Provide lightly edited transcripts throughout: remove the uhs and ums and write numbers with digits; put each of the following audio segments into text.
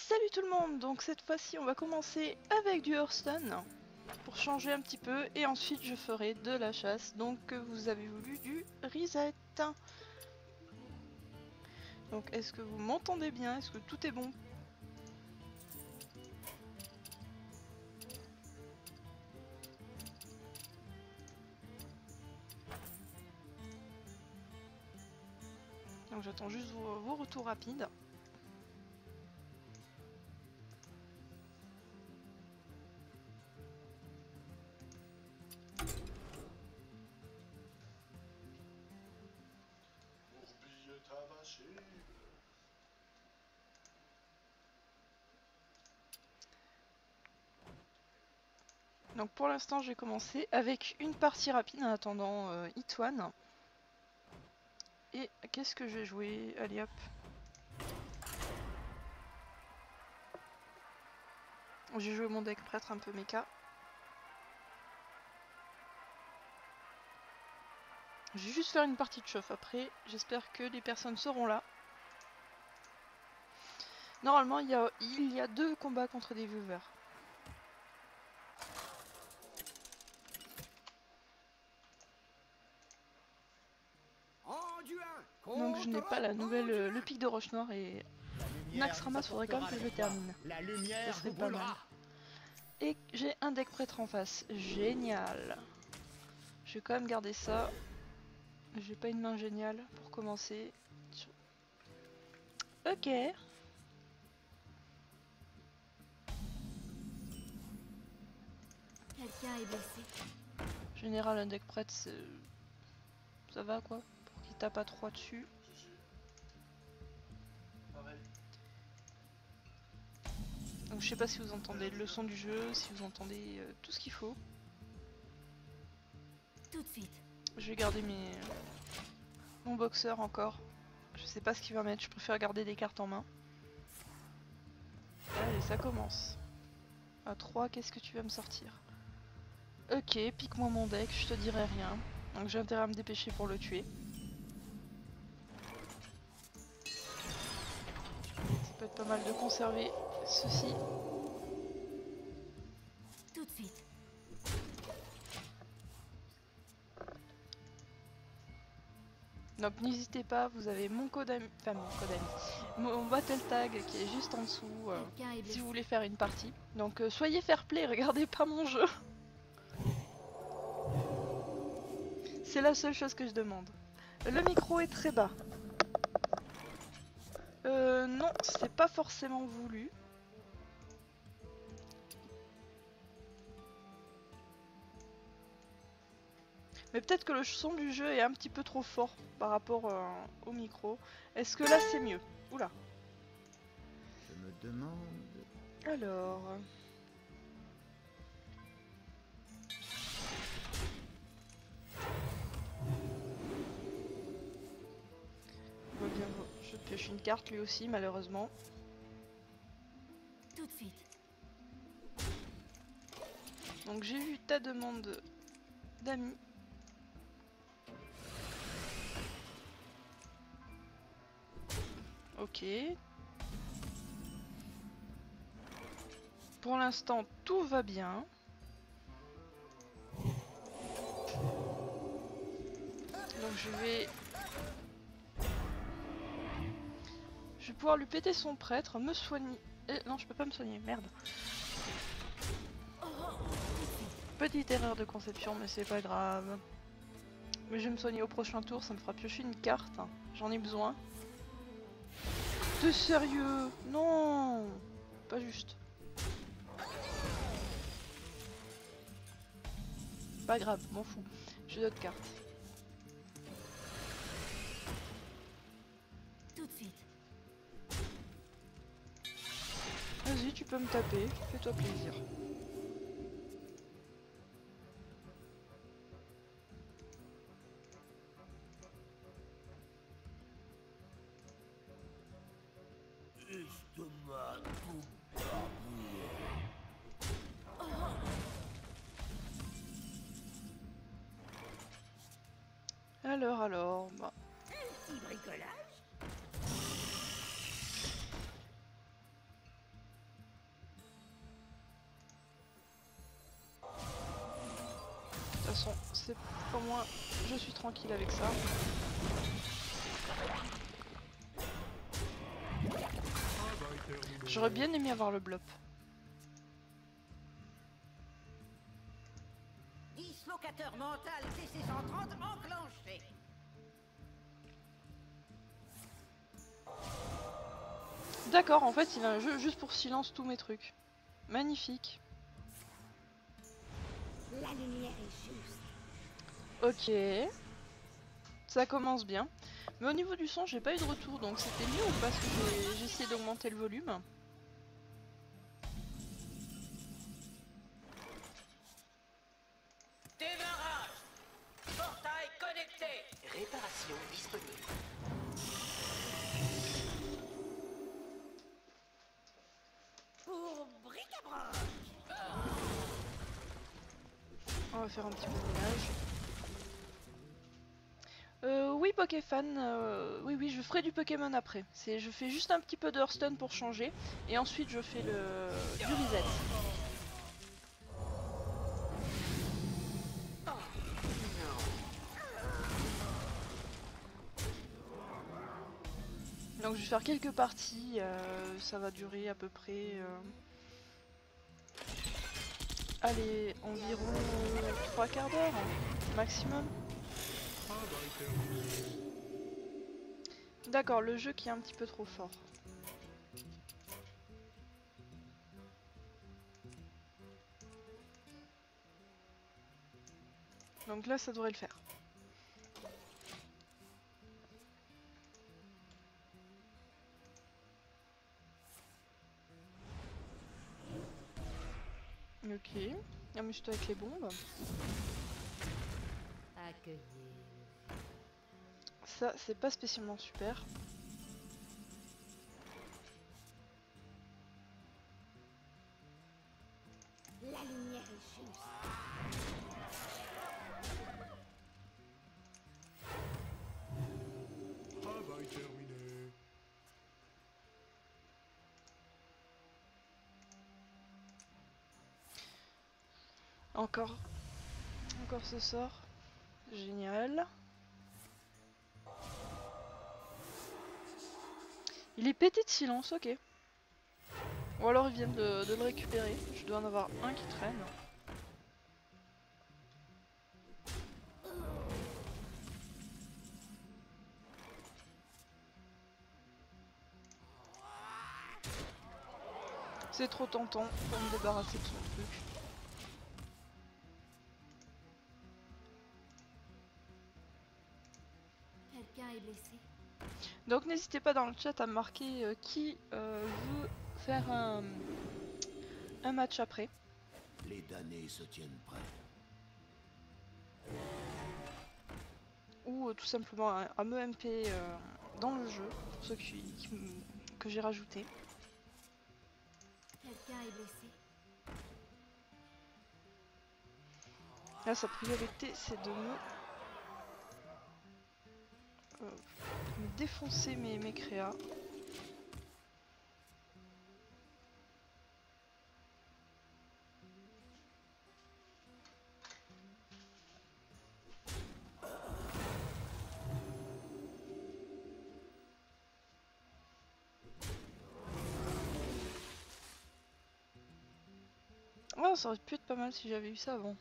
Salut tout le monde, donc cette fois-ci on va commencer avec du Hearthstone pour changer un petit peu et ensuite je ferai de la chasse, donc vous avez voulu du reset. Donc est-ce que vous m'entendez bien? Est-ce que tout est bon? Donc j'attends juste vos retours rapides. Donc pour l'instant j'ai commencé avec une partie rapide en attendant Hit One. Et qu'est-ce que je vais jouer? Allez hop. J'ai joué mon deck prêtre un peu méca. Je vais juste faire une partie de chauffe après, j'espère que les personnes seront là. Normalement il y a 2 combats contre des viewers. Donc je n'ai pas la nouvelle, le pic de Roche Noire et Naxxramas, faudrait quand même que je le termine. Ça serait pas mal. Et j'ai un deck prêtre en face, génial. Je vais quand même garder ça. J'ai pas une main géniale pour commencer. Ok. Quelqu'un est blessé. Général, un deck prêtre, ça va quoi, pour qu'il tape à 3 dessus. Donc je sais pas si vous entendez le son du jeu, si vous entendez tout ce qu'il faut. Tout de suite. Je vais garder mon boxeur encore. Je sais pas ce qu'il va mettre, je préfère garder des cartes en main. Allez, ça commence. À 3, qu'est-ce que tu vas me sortir? Ok, pique-moi mon deck, je te dirai rien. Donc j'ai intérêt à me dépêcher pour le tuer. Ça peut être pas mal de conserver ceci. Tout de suite. Donc n'hésitez pas, vous avez mon code ami, enfin mon code ami, mon battle tag qui est juste en dessous si vous voulez faire une partie. Donc soyez fair play, regardez pas mon jeu. C'est la seule chose que je demande. Le micro est très bas. Non, c'est pas forcément voulu. Mais peut-être que le son du jeu est un petit peu trop fort par rapport au micro. Est-ce que là c'est mieux? Oula. Je me demande... Alors... On va bien voir. Je pioche une carte lui aussi malheureusement. Tout de suite. Donc j'ai vu ta demande d'amis. Ok. Pour l'instant tout va bien. Donc je vais pouvoir lui péter son prêtre, me soigner. Non, je peux pas me soigner, merde. Petite erreur de conception, mais c'est pas grave. Mais je vais me soigner au prochain tour, ça me fera piocher une carte. J'en ai besoin. T'es sérieux? Non, pas juste. Pas grave, m'en fous. J'ai d'autres cartes. Tout de suite. Vas-y, tu peux me taper, fais-toi plaisir. Alors, bah. Petit bricolage. c'est au moins je suis tranquille avec ça. J'aurais bien aimé avoir le blop. Dislocateur mental TC-130 enclenché. D'accord, en fait il a un jeu juste pour silence tous mes trucs. Magnifique. La lumière est juste. Ok. Ça commence bien. Mais au niveau du son, j'ai pas eu de retour, donc c'était mieux ou pas? Parce que j'ai essayé d'augmenter le volume. Démarrage. Portail connecté. Réparation disponible. Pour bric-à-brac. On va faire un petit peu de ménage. Oui, Pokéfan, oui, je ferai du Pokémon après. Je fais juste un petit peu de Hearthstone pour changer, et ensuite je fais du reset. Donc je vais faire quelques parties, ça va durer à peu près... allez, environ 3 quarts d'heure, maximum. D'accord, le jeu qui est un petit peu trop fort. Donc là, ça devrait le faire. Ok, amuse-toi avec les bombes. Accueillir. Ça, c'est pas spécialement super. La lumière est juste. Travail terminé. Encore ce sort. Génial. Il est pété de silence, ok. Ou alors ils viennent de le récupérer. Je dois en avoir un qui traîne. C'est trop tentant pour me débarrasser de son truc. Quelqu'un est blessé. Donc n'hésitez pas dans le chat à marquer qui veut faire un match après. Les damnés se tiennent prêts. Ou tout simplement un MEMP dans le jeu, pour ceux que j'ai rajouté. Quelqu'un est blessé. Là sa priorité c'est de me défoncer mes créas. Oh, ça aurait pu être pas mal si j'avais eu ça avant.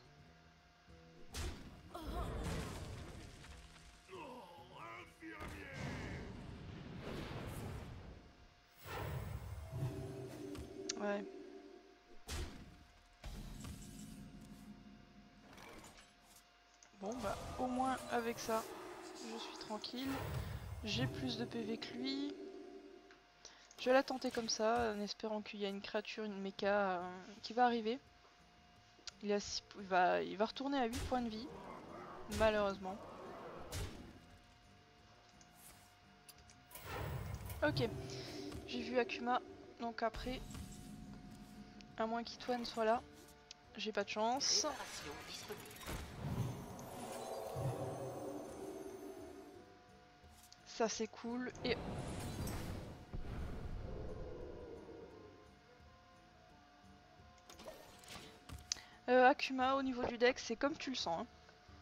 Ouais. Bon bah au moins avec ça, je suis tranquille. J'ai plus de PV que lui. Je vais la tenter comme ça, en espérant qu'il y a une créature, une mecha qui va arriver. Il va retourner à 8 points de vie, malheureusement. Ok, j'ai vu Akuma, donc après, à moins qu'Itoine soit là, j'ai pas de chance. Réparation disponible. Ça c'est cool, et... Akuma au niveau du deck, c'est comme tu le sens. Hein.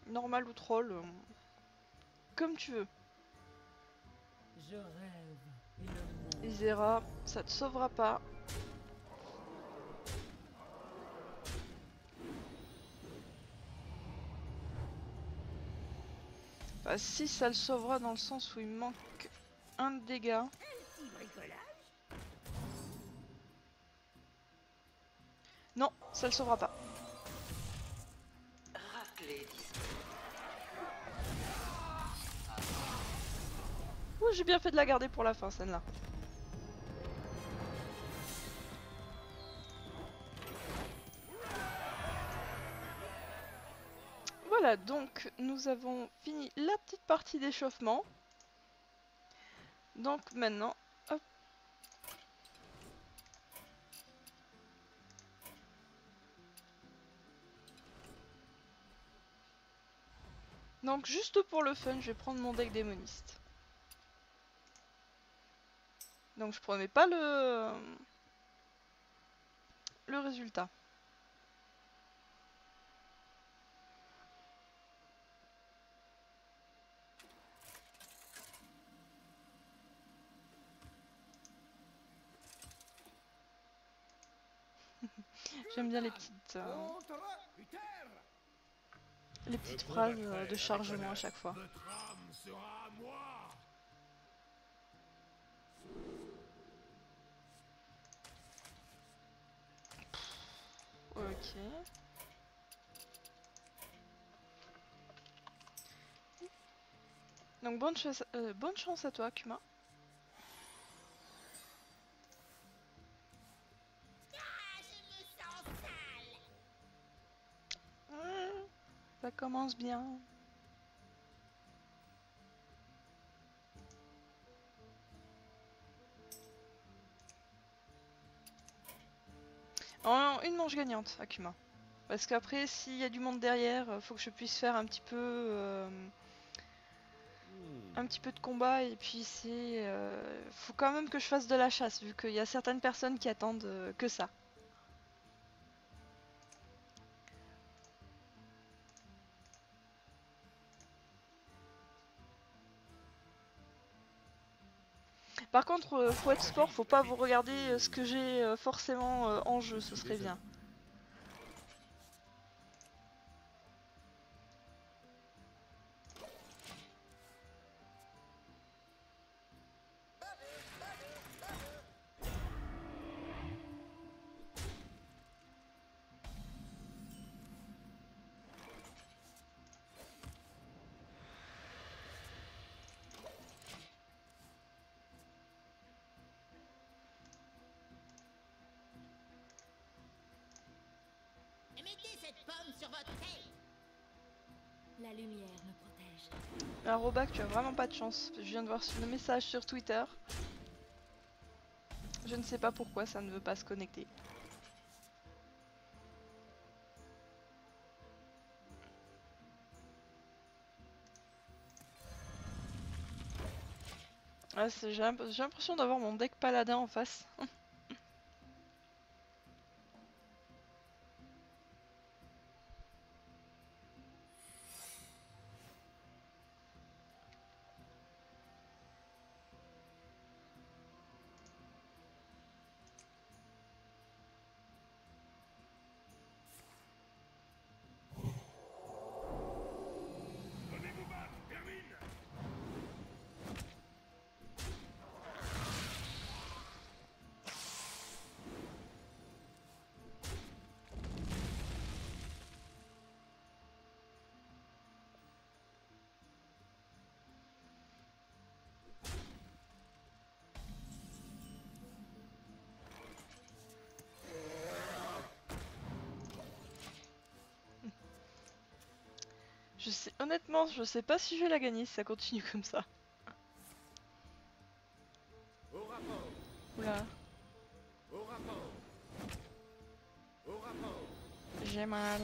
normal ou troll, comme tu veux. Je rêve et le monde. Isera, ça te sauvera pas. Enfin, si, ça le sauvera dans le sens où il manque un de dégâts. Petit bricolage. Non, ça le sauvera pas. Raclée disponible. Ouh, j'ai bien fait de la garder pour la fin, celle-là. Voilà, donc nous avons fini la petite partie d'échauffement. Donc maintenant, hop. Donc juste pour le fun, je vais prendre mon deck démoniste. Donc je promets pas le résultat. J'aime bien les petites phrases de chargement à chaque fois. Votre âme sera à moi. Ok. Donc bonne chance à toi, Kuma. Ça commence bien. Une manche gagnante, Akuma. Parce qu'après, s'il y a du monde derrière, faut que je puisse faire un petit peu de combat. Et puis faut quand même que je fasse de la chasse, vu qu'il y a certaines personnes qui attendent que ça. Par contre, faut être sport, faut pas vous regarder ce que j'ai forcément en jeu, ce serait bien. Mettez cette pomme sur votre tête. La lumière me protège. Alors Robac, tu as vraiment pas de chance. Je viens de voir le message sur Twitter. Je ne sais pas pourquoi ça ne veut pas se connecter. Ouais, j'ai l'impression d'avoir mon deck paladin en face. Donnez-vous battre, termine. Honnêtement, je sais pas si je vais la gagner si ça continue comme ça. Au rapport, Oula, au rapport, au rapport. j'ai mal.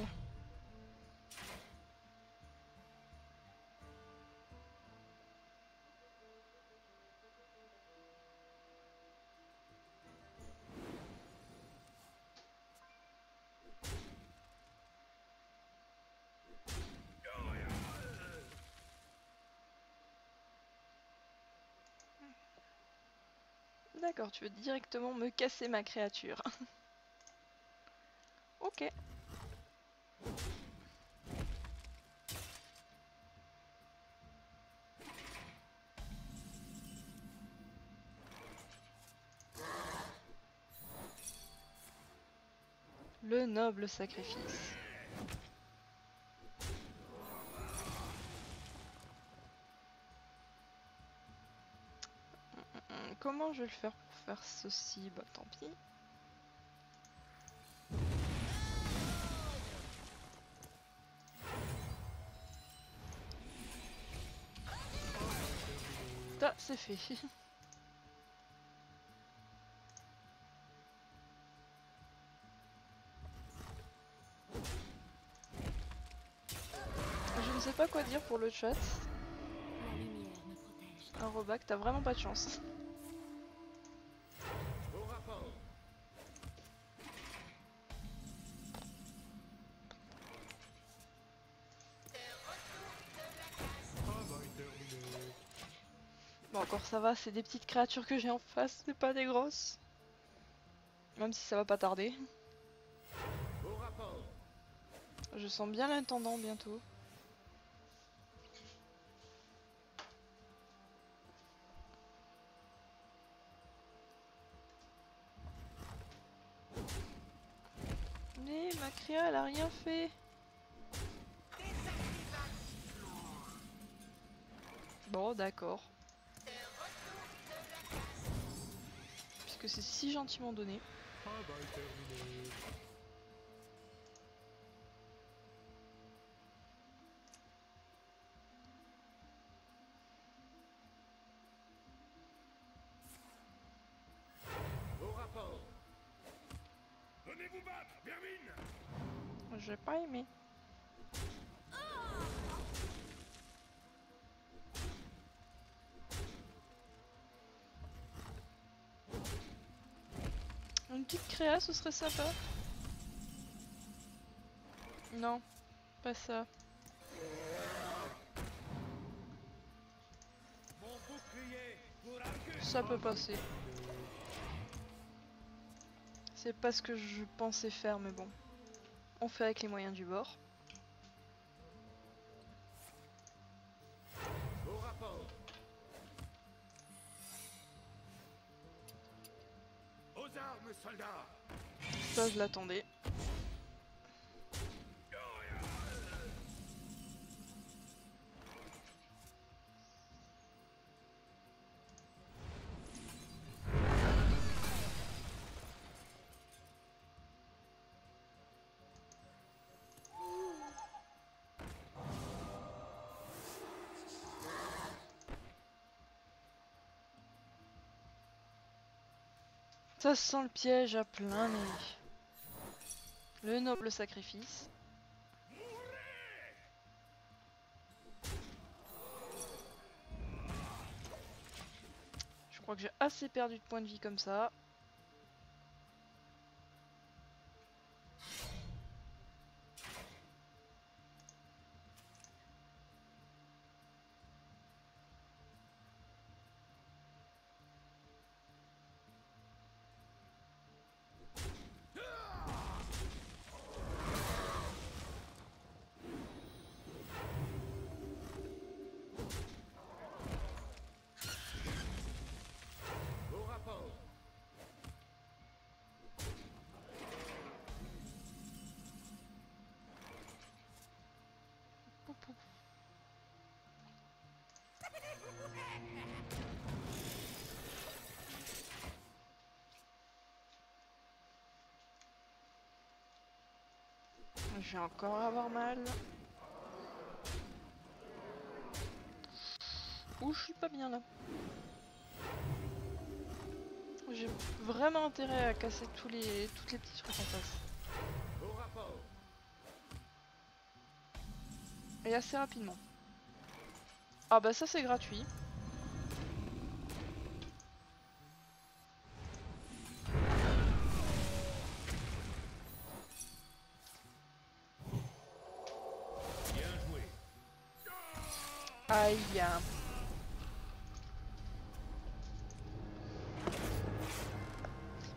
D'accord, tu veux directement me casser ma créature. Ok. Le noble sacrifice. Comment je vais le faire pour faire ceci? Bah tant pis. Ça, c'est fait. Je ne sais pas quoi dire pour le chat. La lumière me protège. Un Robac, t'as vraiment pas de chance. Au rapport. Bon, encore ça va, c'est des petites créatures que j'ai en face, c'est pas des grosses. Même si ça va pas tarder. Au rapport. Je sens bien l'intendant bientôt. Mais ma créa, elle a rien fait. Bon, d'accord. Puisque c'est si gentiment donné. Au rapport. Venez vous battre, vermine. J'ai pas aimé. Une petite créa, ce serait sympa. Non, pas ça. Mon bouclier pour Argus. Ça peut passer. C'est pas ce que je pensais faire, mais bon. On fait avec les moyens du bord. Au rapport. Aux armes, soldats. Ça, je l'attendais. Ça sent le piège à plein nez. Le noble sacrifice. Je crois que j'ai assez perdu de points de vie comme ça. Au rapport. Je vais encore avoir mal. Ouh, je suis pas bien là. J'ai vraiment intérêt à casser toutes les petits trucs en face. Au rapport. Et assez rapidement. Ah bah ça c'est gratuit. Bien joué. Aïe.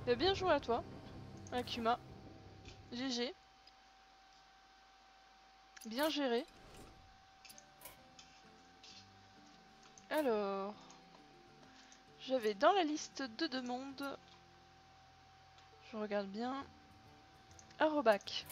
Bah, bien joué à toi, Akuma. GG. Bien géré. Alors, j'avais dans la liste de demandes, je regarde bien, Arobac.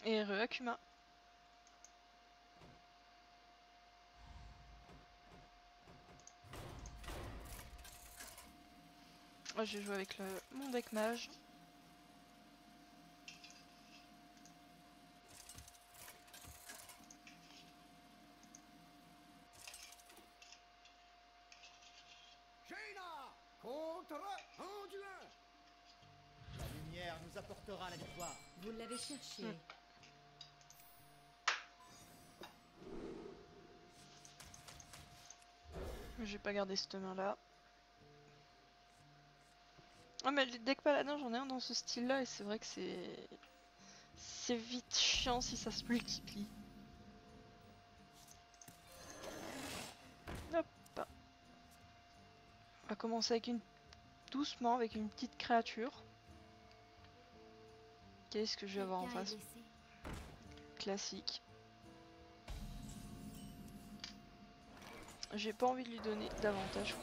Et Akuma. Moi j'ai joué avec mon deck mage. Jaina contre Anduin. La lumière nous apportera la victoire. Vous l'avez cherché. J'ai pas gardé cette main là. Ah mais les decks paladins j'en ai un dans ce style là et c'est vrai que c'est vite chiant si ça se multiplie. Hop. On va commencer avec doucement avec une petite créature. Qu'est-ce que je vais avoir en face? Classique. J'ai pas envie de lui donner davantage.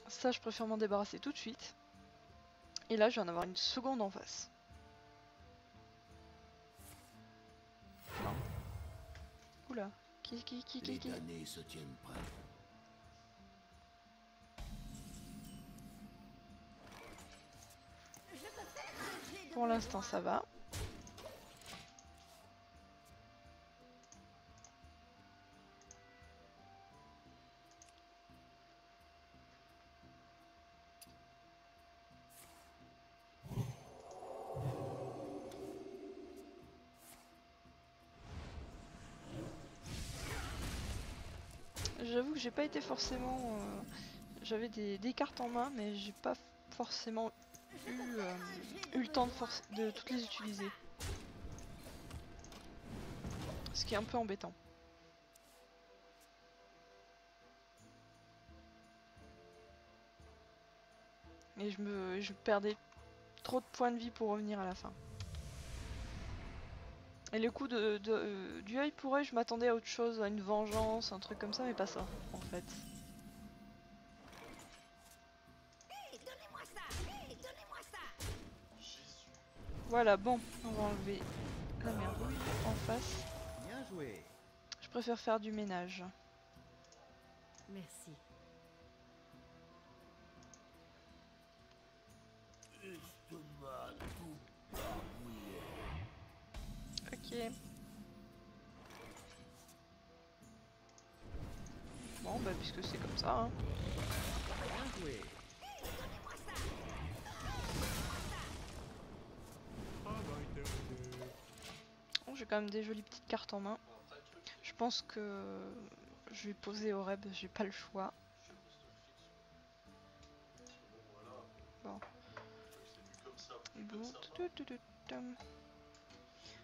Ça, je préfère m'en débarrasser tout de suite. Et là, je vais en avoir une seconde en face. Non. Oula. Qui Les damnés se tiennent prêts. Pour l'instant, ça va. J'avoue que j'ai pas été forcément... J'avais des cartes en main, mais j'ai pas forcément eu le temps de toutes les utiliser. Ce qui est un peu embêtant. Et je perdais trop de points de vie pour revenir à la fin. Et le coup du œil pour œil, je m'attendais à autre chose, à une vengeance, un truc comme ça, mais pas ça, en fait. Voilà, bon, on va enlever la merdouille en face. Bien joué. Je préfère faire du ménage. Merci. Ok. Bon, bah puisque c'est comme ça, hein. Bien joué. Bon, j'ai quand même des jolies petites cartes en main. Je pense que je vais poser au reb, j'ai pas le choix. Bon.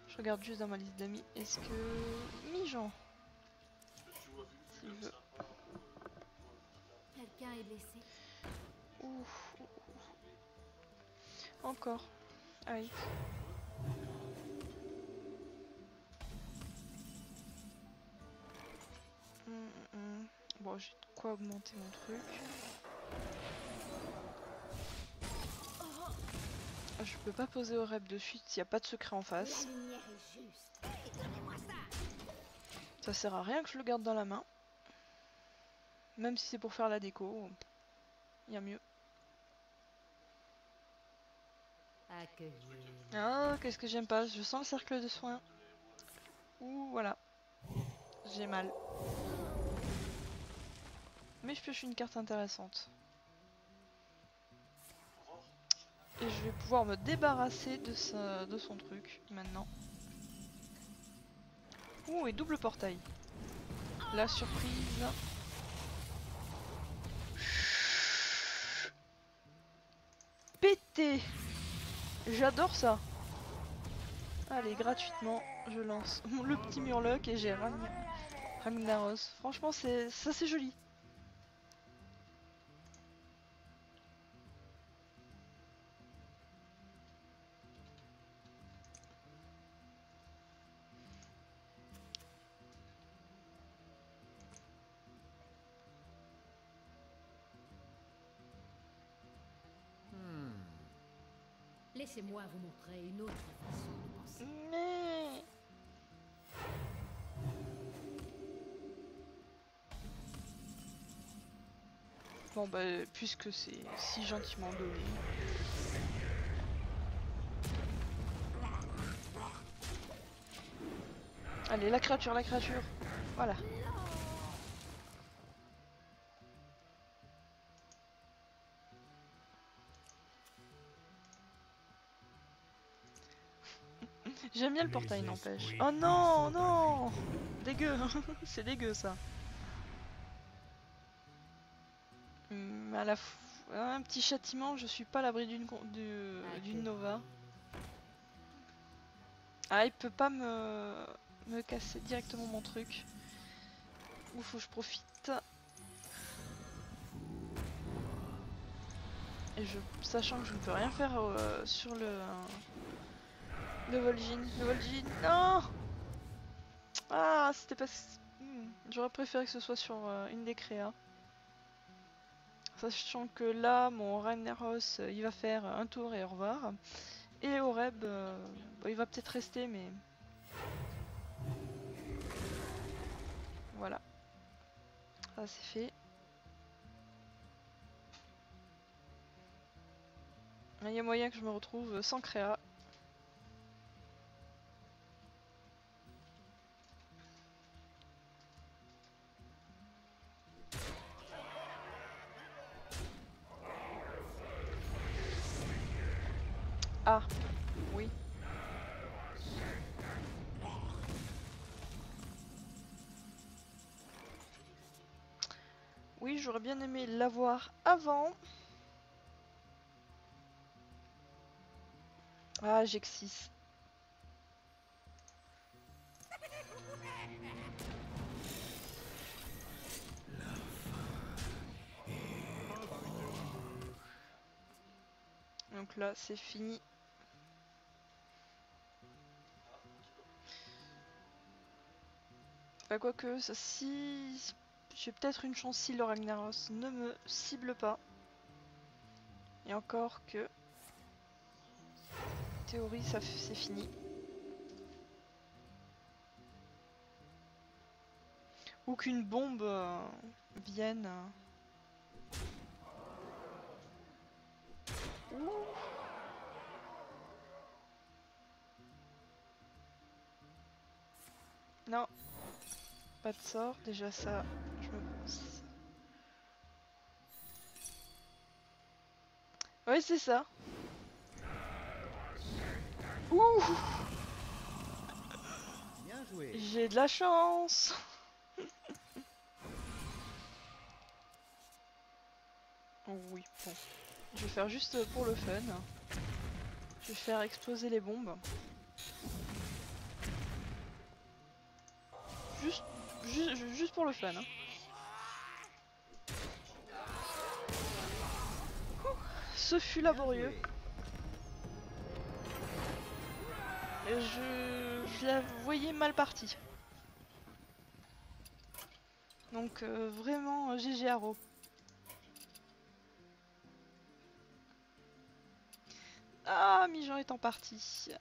Je regarde juste dans ma liste d'amis. Est-ce que... Mijan, s'il veut. Quelqu'un est blessé. Ouf. Encore. Aïe. Bon, j'ai de quoi augmenter mon truc. Je peux pas poser au rep de suite s'il n'y a pas de secret en face. La lumière est juste. Ça sert à rien que je le garde dans la main. Même si c'est pour faire la déco, il y a mieux. Accueilli. Ah, qu'est-ce que j'aime pas, je sens le cercle de soins. Ouh, voilà. J'ai mal. Mais je pioche une carte intéressante. Et je vais pouvoir me débarrasser de son truc maintenant. Ouh, et double portail. La surprise. pété. J'adore ça. Allez, gratuitement, je lance le petit Murloc et j'ai Ragnaros. Franchement, ça c'est joli. Laissez-moi vous montrer une autre façon de penser. Mais... Bon bah, puisque c'est si gentiment donné. Allez, la créature, la créature. Voilà. J'aime bien le portail, n'empêche. Oh non, non. Dégueu. C'est dégueu, ça. À la un petit châtiment, je suis pas à l'abri d'une Nova. Ah, il peut pas me casser directement mon truc. Ou faut que je profite. Et sachant que je ne peux rien faire sur le Vol'jin. Le Vol'jin, non. Ah, c'était pas... J'aurais préféré que ce soit sur une des créas. Sachant que là, mon Ragnaros, il va faire un tour et au revoir. Et Oreb, bon, il va peut-être rester, mais... Voilà. Ça, c'est fait. Il y a moyen que je me retrouve sans créa. Ah, oui. Oui, j'aurais bien aimé l'avoir avant. Ah, j'existe. Donc là, c'est fini. Enfin, quoique, si j'ai peut-être une chance si le Ragnaros ne me cible pas. Et encore que... théorie, ça c'est fini. Ou qu'une bombe vienne. Ouh. Non. Pas de sort, déjà ça, je me pense. Oui, c'est ça. Ouh. Bien joué. J'ai de la chance. Oh oui, bon. Je vais faire juste pour le fun. Je vais faire exploser les bombes. Juste pour le fun. Hein. Ce fut laborieux. Et je la voyais mal partie. Donc vraiment GG Haro. Ah, Mijan est en partie.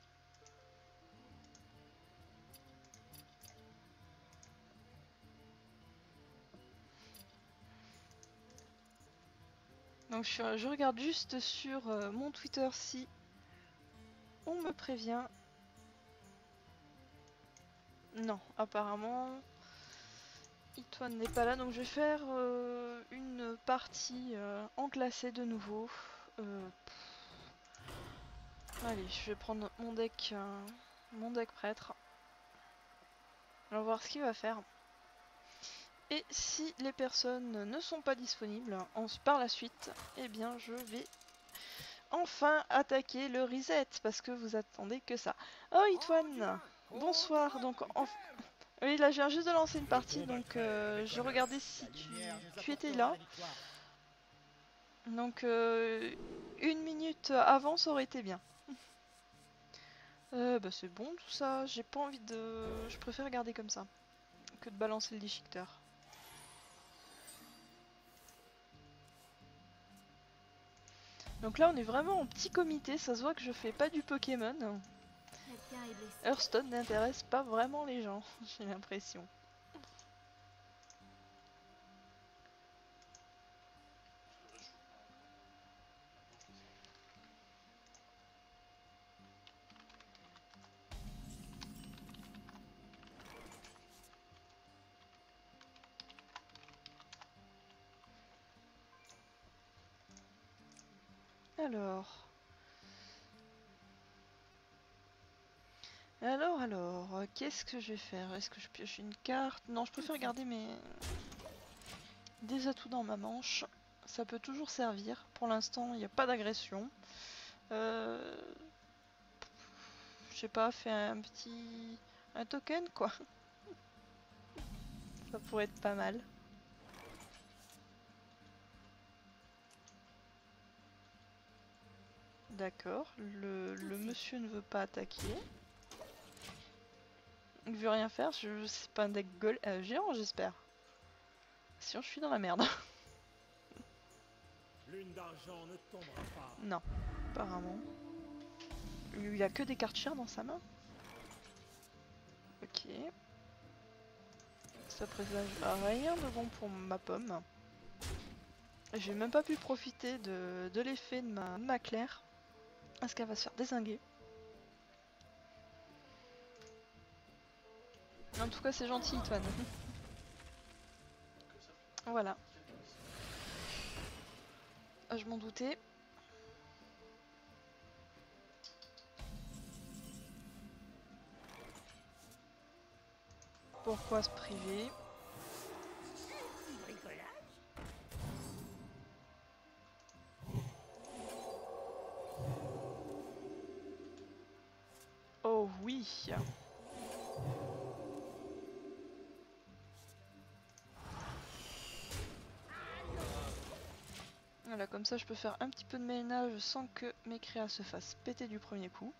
Donc je regarde juste sur mon Twitter si on me prévient. Non, apparemment Itoine n'est pas là, donc je vais faire une partie en classé de nouveau. Allez, je vais prendre mon deck prêtre. On va voir ce qu'il va faire. Et si les personnes ne sont pas disponibles par la suite, eh bien je vais enfin attaquer le reset parce que vous attendez que ça. Oh Itwan, bonsoir. Donc oui, là je viens juste de lancer une partie, donc je regardais si tu étais là. Donc 1 minute avant ça aurait été bien. Bah c'est bon tout ça, j'ai pas envie de... Je préfère garder comme ça que de balancer le déchiqueteur. Donc là on est vraiment en petit comité, ça se voit que je fais pas du Pokémon. Quelqu'un est blessé. Hearthstone n'intéresse pas vraiment les gens, j'ai l'impression. Alors, qu'est-ce que je vais faire? Est-ce que je pioche une carte? Non, je préfère garder des atouts dans ma manche. Ça peut toujours servir. Pour l'instant, il n'y a pas d'agression. Je sais pas, faire un token quoi. Ça pourrait être pas mal. D'accord, le monsieur ne veut pas attaquer. Il veut rien faire, c'est pas un deck géant j'espère. Sinon je suis dans la merde. Lune d'argent ne tombera pas. Non, apparemment. Il a que des cartes chères dans sa main. Ok. Ça présage rien de bon pour ma pomme. J'ai même pas pu profiter de l'effet de ma Claire. Parce qu'elle va se faire dézinguer. En tout cas c'est gentil Antoine. Voilà. Ah, je m'en doutais. Pourquoi se priver? Bricolage. Oh oui. Voilà, comme ça je peux faire un petit peu de ménage sans que mes créas se fassent péter du premier coup.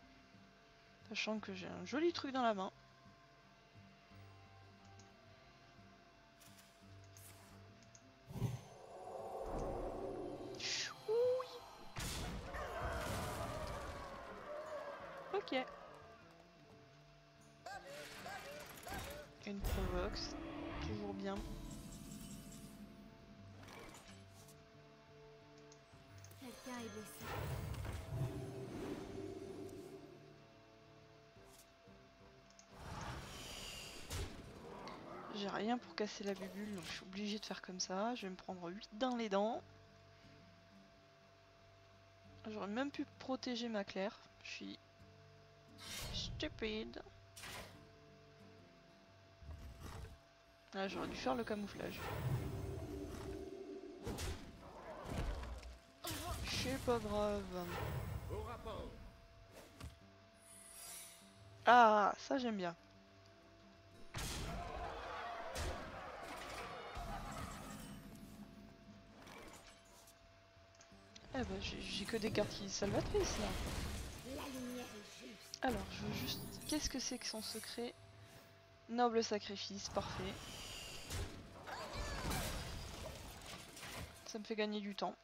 Sachant que j'ai un joli truc dans la main. Ok. Une Provox, toujours bien. Quelqu'un est blessé. J'ai rien pour casser la bubule, donc je suis obligée de faire comme ça. Je vais me prendre 8 dans les dents. J'aurais même pu protéger ma Claire. Je suis stupide. Ah, j'aurais dû faire le camouflage. C'est pas grave. Au rapport. Ah, ça j'aime bien. Eh ben, j'ai que des cartes qui salvatrices là. La lumière est juste. Alors, je veux juste... Qu'est-ce que c'est que son secret? Noble sacrifice, parfait. Ça me fait gagner du temps.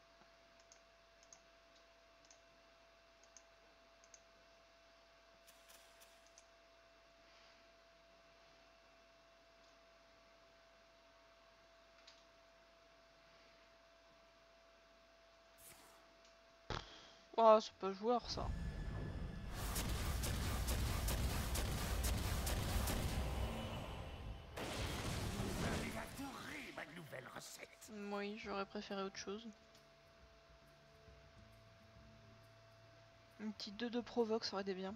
Oh, c'est pas joueur ça. Vous allez adorer ma nouvelle recette. Oui, j'aurais préféré autre chose. Une petite 2 de provoque, ça aurait été bien.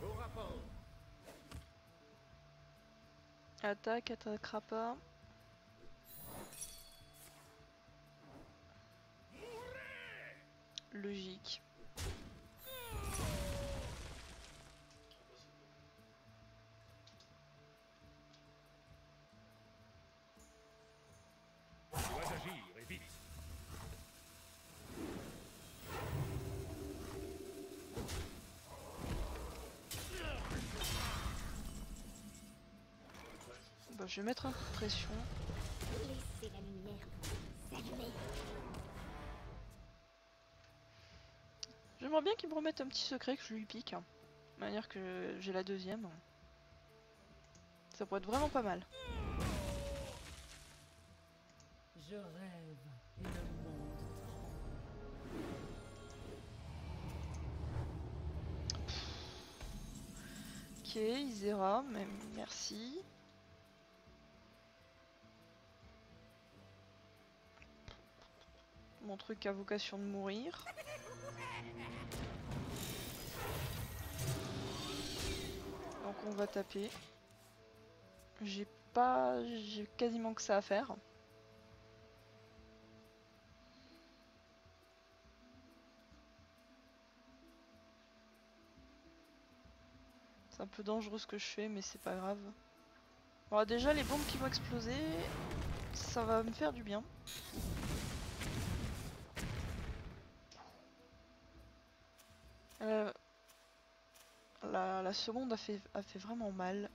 Au rapport. Attaque, attaquera pas. logique. Tu dois agir, et vite. Bah, je vais mettre un coup de pression. Laissez la lumière s'allumer. J'aimerais bien qu'il me remette un petit secret que je lui pique. De manière que j'ai la deuxième. Ça pourrait être vraiment pas mal. Je rêve et le monde Ok, Isera, mais merci. Mon truc a vocation de mourir. Donc on va taper. J'ai quasiment que ça à faire. C'est un peu dangereux ce que je fais, mais c'est pas grave. Bon, déjà les bombes qui vont exploser, ça va me faire du bien. La seconde a fait vraiment mal.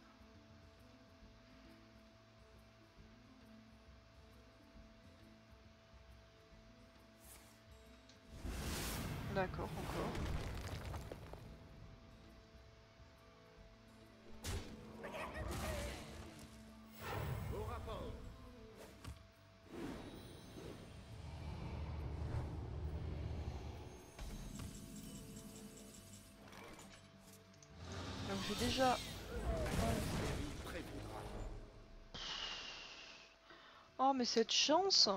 D'accord, encore. Au rapport. Donc j'ai déjà... Oh mais cette chance!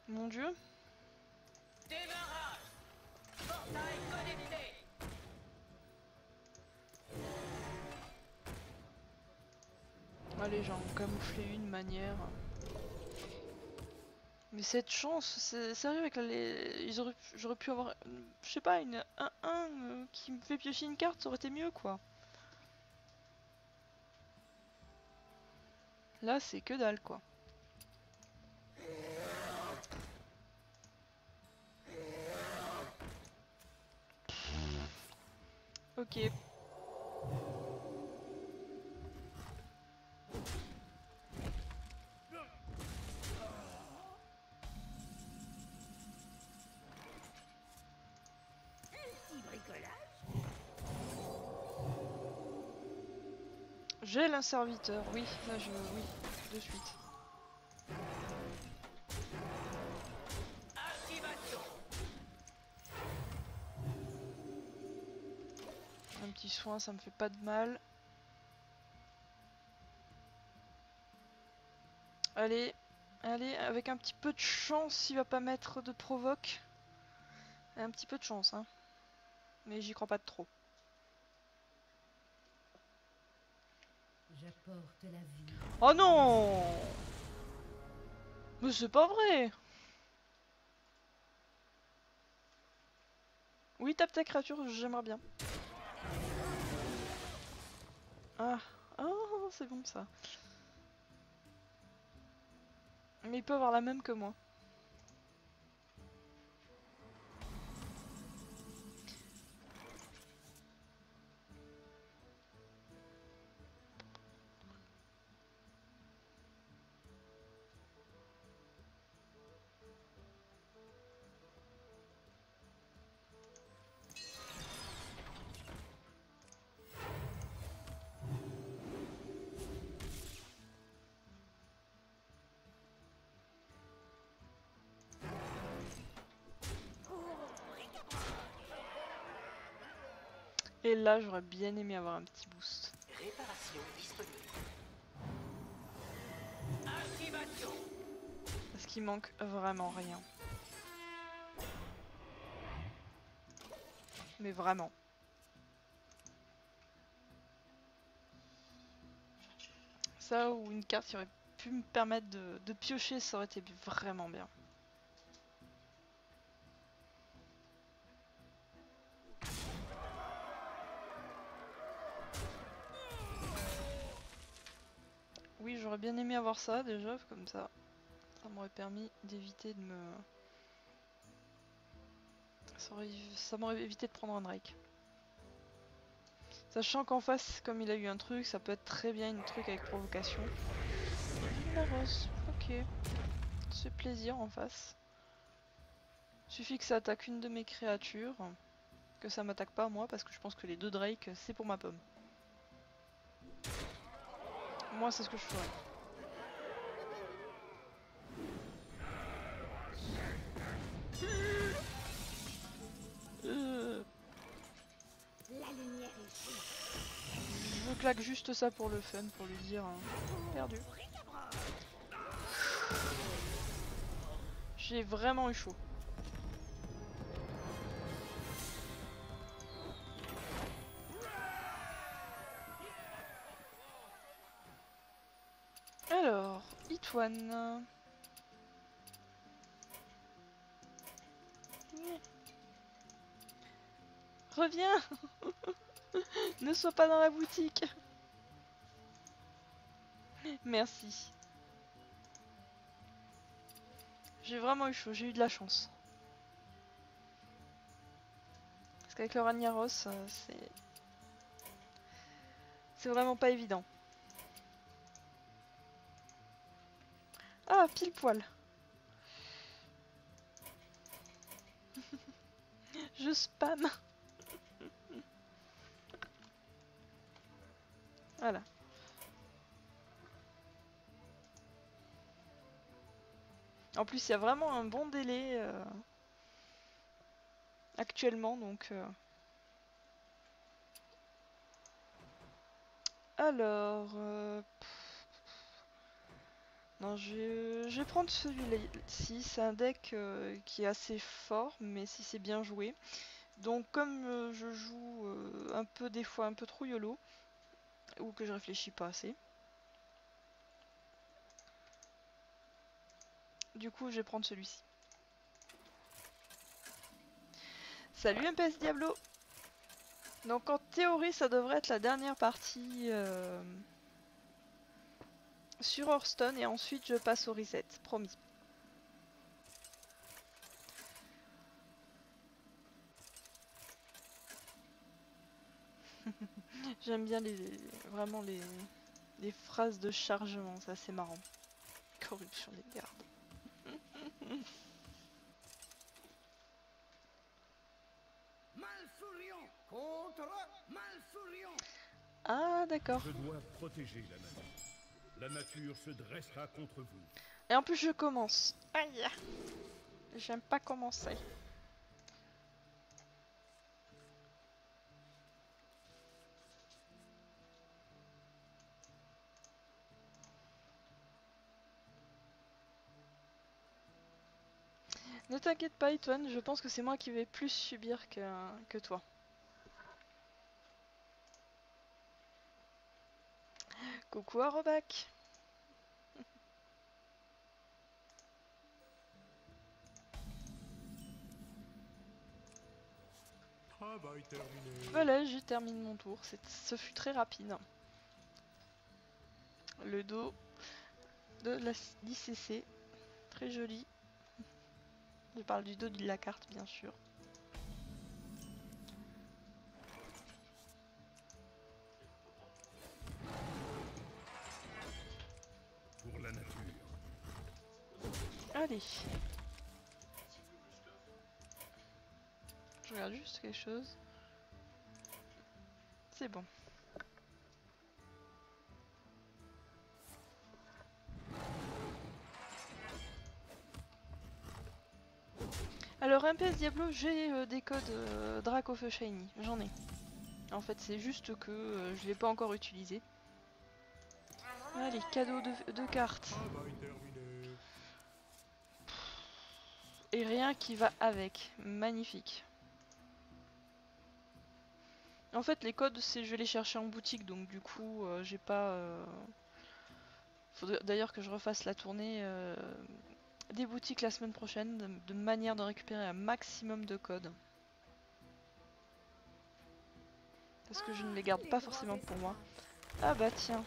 Mon dieu! Allez, j'en camouflé une manière. Mais cette chance, c'est sérieux avec j'aurais pu avoir, je sais pas, une 1-1 qui me fait piocher une carte, ça aurait été mieux quoi. Là, c'est que dalle quoi. Ok. Petit bricolage. J'ai un serviteur, oui, là oui, de suite. Un petit soin, ça me fait pas de mal. Allez, allez, avec un petit peu de chance, il va pas mettre de provoque. Un petit peu de chance, hein. Mais j'y crois pas de trop. j'apporte la vie. Oh non! Mais c'est pas vrai! Oui, tape ta créature, j'aimerais bien. Ah, oh, c'est bon ça. Mais il peut avoir la même que moi. Et là, j'aurais bien aimé avoir un petit boost. Réparation disponible. Parce qu'il manque vraiment rien. Mais vraiment. Ça ou une carte qui aurait pu me permettre de piocher, ça aurait été vraiment bien. oui, j'aurais bien aimé avoir ça déjà, comme ça. Ça m'aurait permis d'éviter de me... Ça m'aurait évité de prendre un Drake. Sachant qu'en face, comme il a eu un truc, ça peut être très bien une truc avec provocation. La rose, ok. C'est plaisir en face. Suffit que ça attaque une de mes créatures. Que ça m'attaque pas moi, parce que je pense que les deux Drake, c'est pour ma pomme. Moi, c'est ce que je ferais. La lumière est juste. Je claque juste ça pour le fun, pour lui dire perdu. J'ai vraiment eu chaud. Alors, Itoine. Reviens. Ne sois pas dans la boutique. Merci. J'ai vraiment eu chaud, j'ai eu de la chance. Parce qu'avec le Ragnaros, c'est vraiment pas évident. Ah, pile poil. Je spam. Voilà. En plus, il y a vraiment un bon délai actuellement, donc... Alors... Non, je vais prendre celui-ci. C'est un deck qui est assez fort, mais si c'est bien joué. Donc comme je joue un peu des fois un peu trop YOLO, ou que je réfléchis pas assez, du coup je vais prendre celui-ci. Salut MPS Diablo. Donc en théorie ça devrait être la dernière partie sur Hearthstone et ensuite je passe au reset, promis. J'aime bien vraiment les phrases de chargement, ça c'est marrant. Corruption des gardes. Malfurion contre Malfurion. Ah d'accord. Je dois protéger la nature. La nature se dressera contre vous. Et en plus je commence. Aïe. J'aime pas commencer. Ne t'inquiète pas Itoine, je pense que c'est moi qui vais plus subir que toi. Coucou Arobac. Travail terminé. Voilà, je termine mon tour, ce fut très rapide. Le dos de l'ICC, très joli. Je parle du dos de la carte bien sûr. Pour la nature. Allez. Je regarde juste quelque chose. C'est bon. Alors MPS Diablo, j'ai des codes Dracofeu Shiny, j'en ai. En fait c'est juste que je l'ai pas encore utilisé. Allez, cadeau de cartes. Travail terminé. Et rien qui va avec. Magnifique. En fait les codes je vais les chercher en boutique donc du coup j'ai pas... Faudrait d'ailleurs que je refasse la tournée des boutiques la semaine prochaine de manière de récupérer un maximum de codes. Parce que je ne les garde pas forcément pour moi. Ah bah tiens.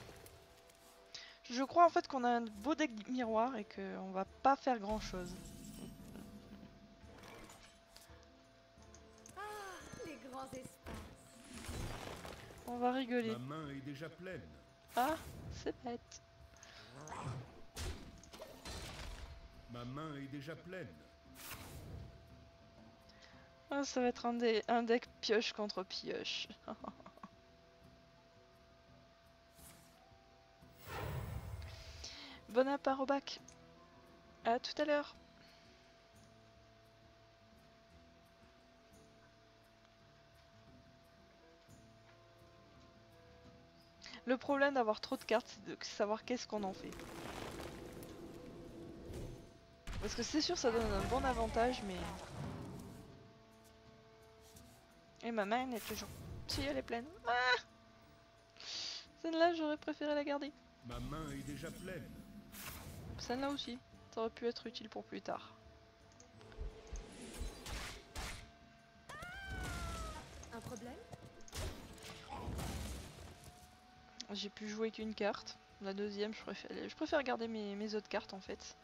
Je crois en fait qu'on a un beau deck miroir et qu'on va pas faire grand chose. Ah, les grands espaces. On va rigoler. Ma main est déjà pleine. Ah, c'est bête. Ma main est déjà pleine. Ah, ça va être un deck pioche contre pioche. Bon appart au bac. À tout à l'heure. Le problème d'avoir trop de cartes, c'est de savoir qu'est-ce qu'on en fait. Parce que c'est sûr, ça donne un bon avantage, mais... Et ma main est toujours... Si, elle est pleine. Ah, celle-là, j'aurais préféré la garder. Ma main est déjà pleine. Celle-là aussi. Ça aurait pu être utile pour plus tard. Un problème? J'ai pu jouer qu'une carte. La deuxième, je préfère garder mes autres cartes en fait.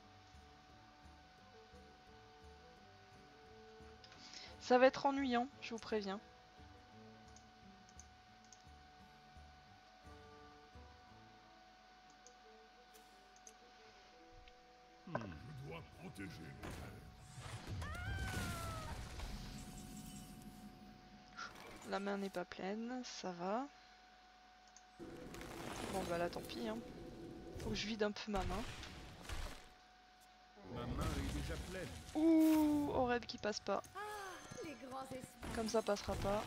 Ça va être ennuyant, je vous préviens. Je dois protéger mes frères. La main n'est pas pleine, ça va. Bon bah là tant pis hein. Faut que je vide un peu ma main. Ma main est déjà pleine. Ouh, Oreb qui passe pas. Ah, les grands espaces. Comme ça passera pas.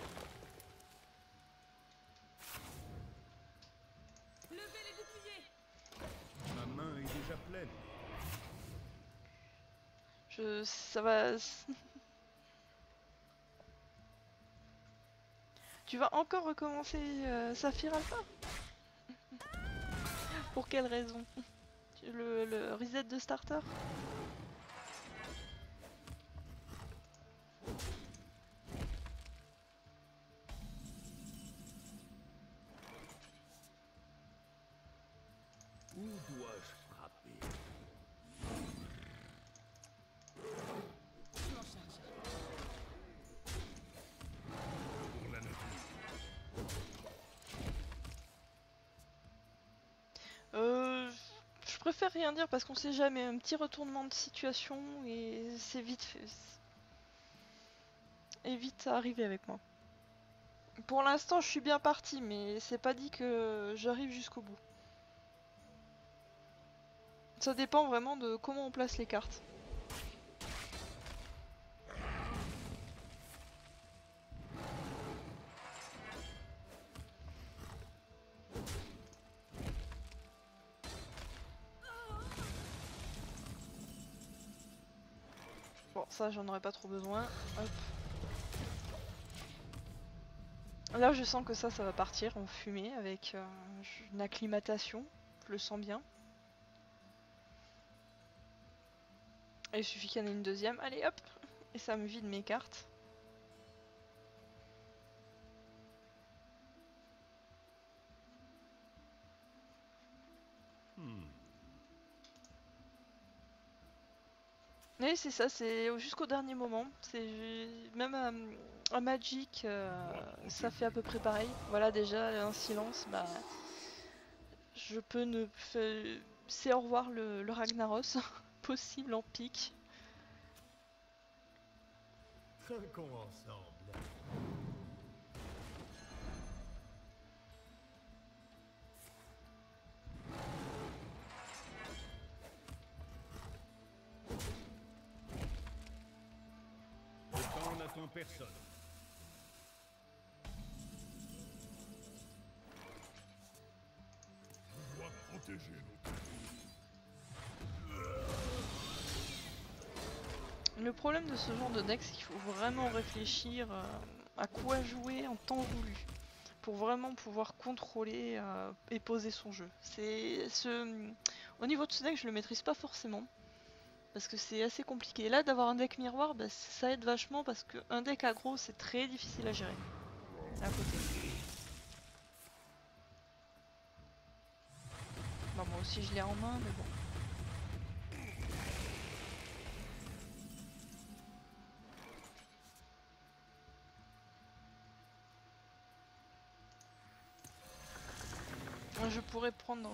Levez les boucliers. Ma main est déjà pleine. Ça va... Tu vas encore recommencer Saphir Alpha? Pour quelle raison? Le reset de starter? Où dois-je frapper? Pour la nature. Je préfère rien dire parce qu'on sait jamais. Un petit retournement de situation et c'est vite fait. Et vite arrivé avec moi. Pour l'instant, je suis bien parti, mais c'est pas dit que j'arrive jusqu'au bout. Ça dépend vraiment de comment on place les cartes. Bon, ça j'en aurais pas trop besoin. Hop. Là je sens que ça va partir en fumée avec une acclimatation. Je le sens bien. Et il suffit qu'il y en ait une deuxième. Allez hop. Et ça me vide mes cartes. Oui, c'est ça, c'est jusqu'au dernier moment. C'est même à Magic, ça fait à peu près pareil. Voilà, déjà un silence, bah je peux ne c'est au revoir le Ragnaros possible en pique. Trinquons ensemble. Le temps n'attend personne. Je dois protéger nos terres. Le problème de ce genre de deck, c'est qu'il faut vraiment réfléchir à quoi jouer en temps voulu. Pour vraiment pouvoir contrôler et poser son jeu. Au niveau de ce deck, je le maîtrise pas forcément. Parce que c'est assez compliqué. Là, d'avoir un deck miroir, bah, ça aide vachement parce qu'un deck aggro, c'est très difficile à gérer. À côté. Bah, moi aussi je l'ai en main, mais bon. Je pourrais prendre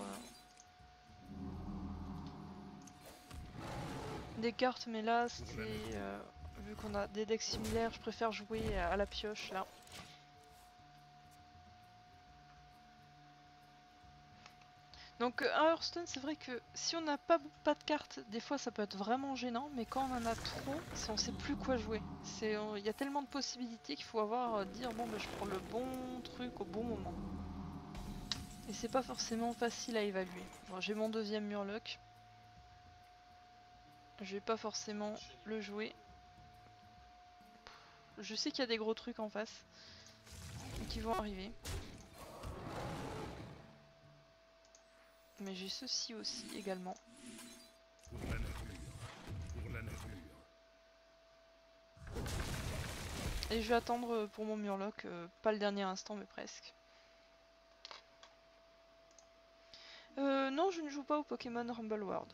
des cartes, mais là, c'est vu qu'on a des decks similaires, je préfère jouer à la pioche là. Donc à Hearthstone, c'est vrai que si on n'a pas de cartes, des fois ça peut être vraiment gênant, mais quand on en a trop, on sait plus quoi jouer. Il y a tellement de possibilités qu'il faut dire bon bah, je prends le bon truc au bon moment. Et c'est pas forcément facile à évaluer. Bon, j'ai mon deuxième Murloc. Je vais pas forcément le jouer. Je sais qu'il y a des gros trucs en face qui vont arriver. Mais j'ai ceci aussi également. Pour la nature. Pour la nature. Et je vais attendre pour mon Murloc, pas le dernier instant mais presque. Non, je ne joue pas au Pokémon Rumble World.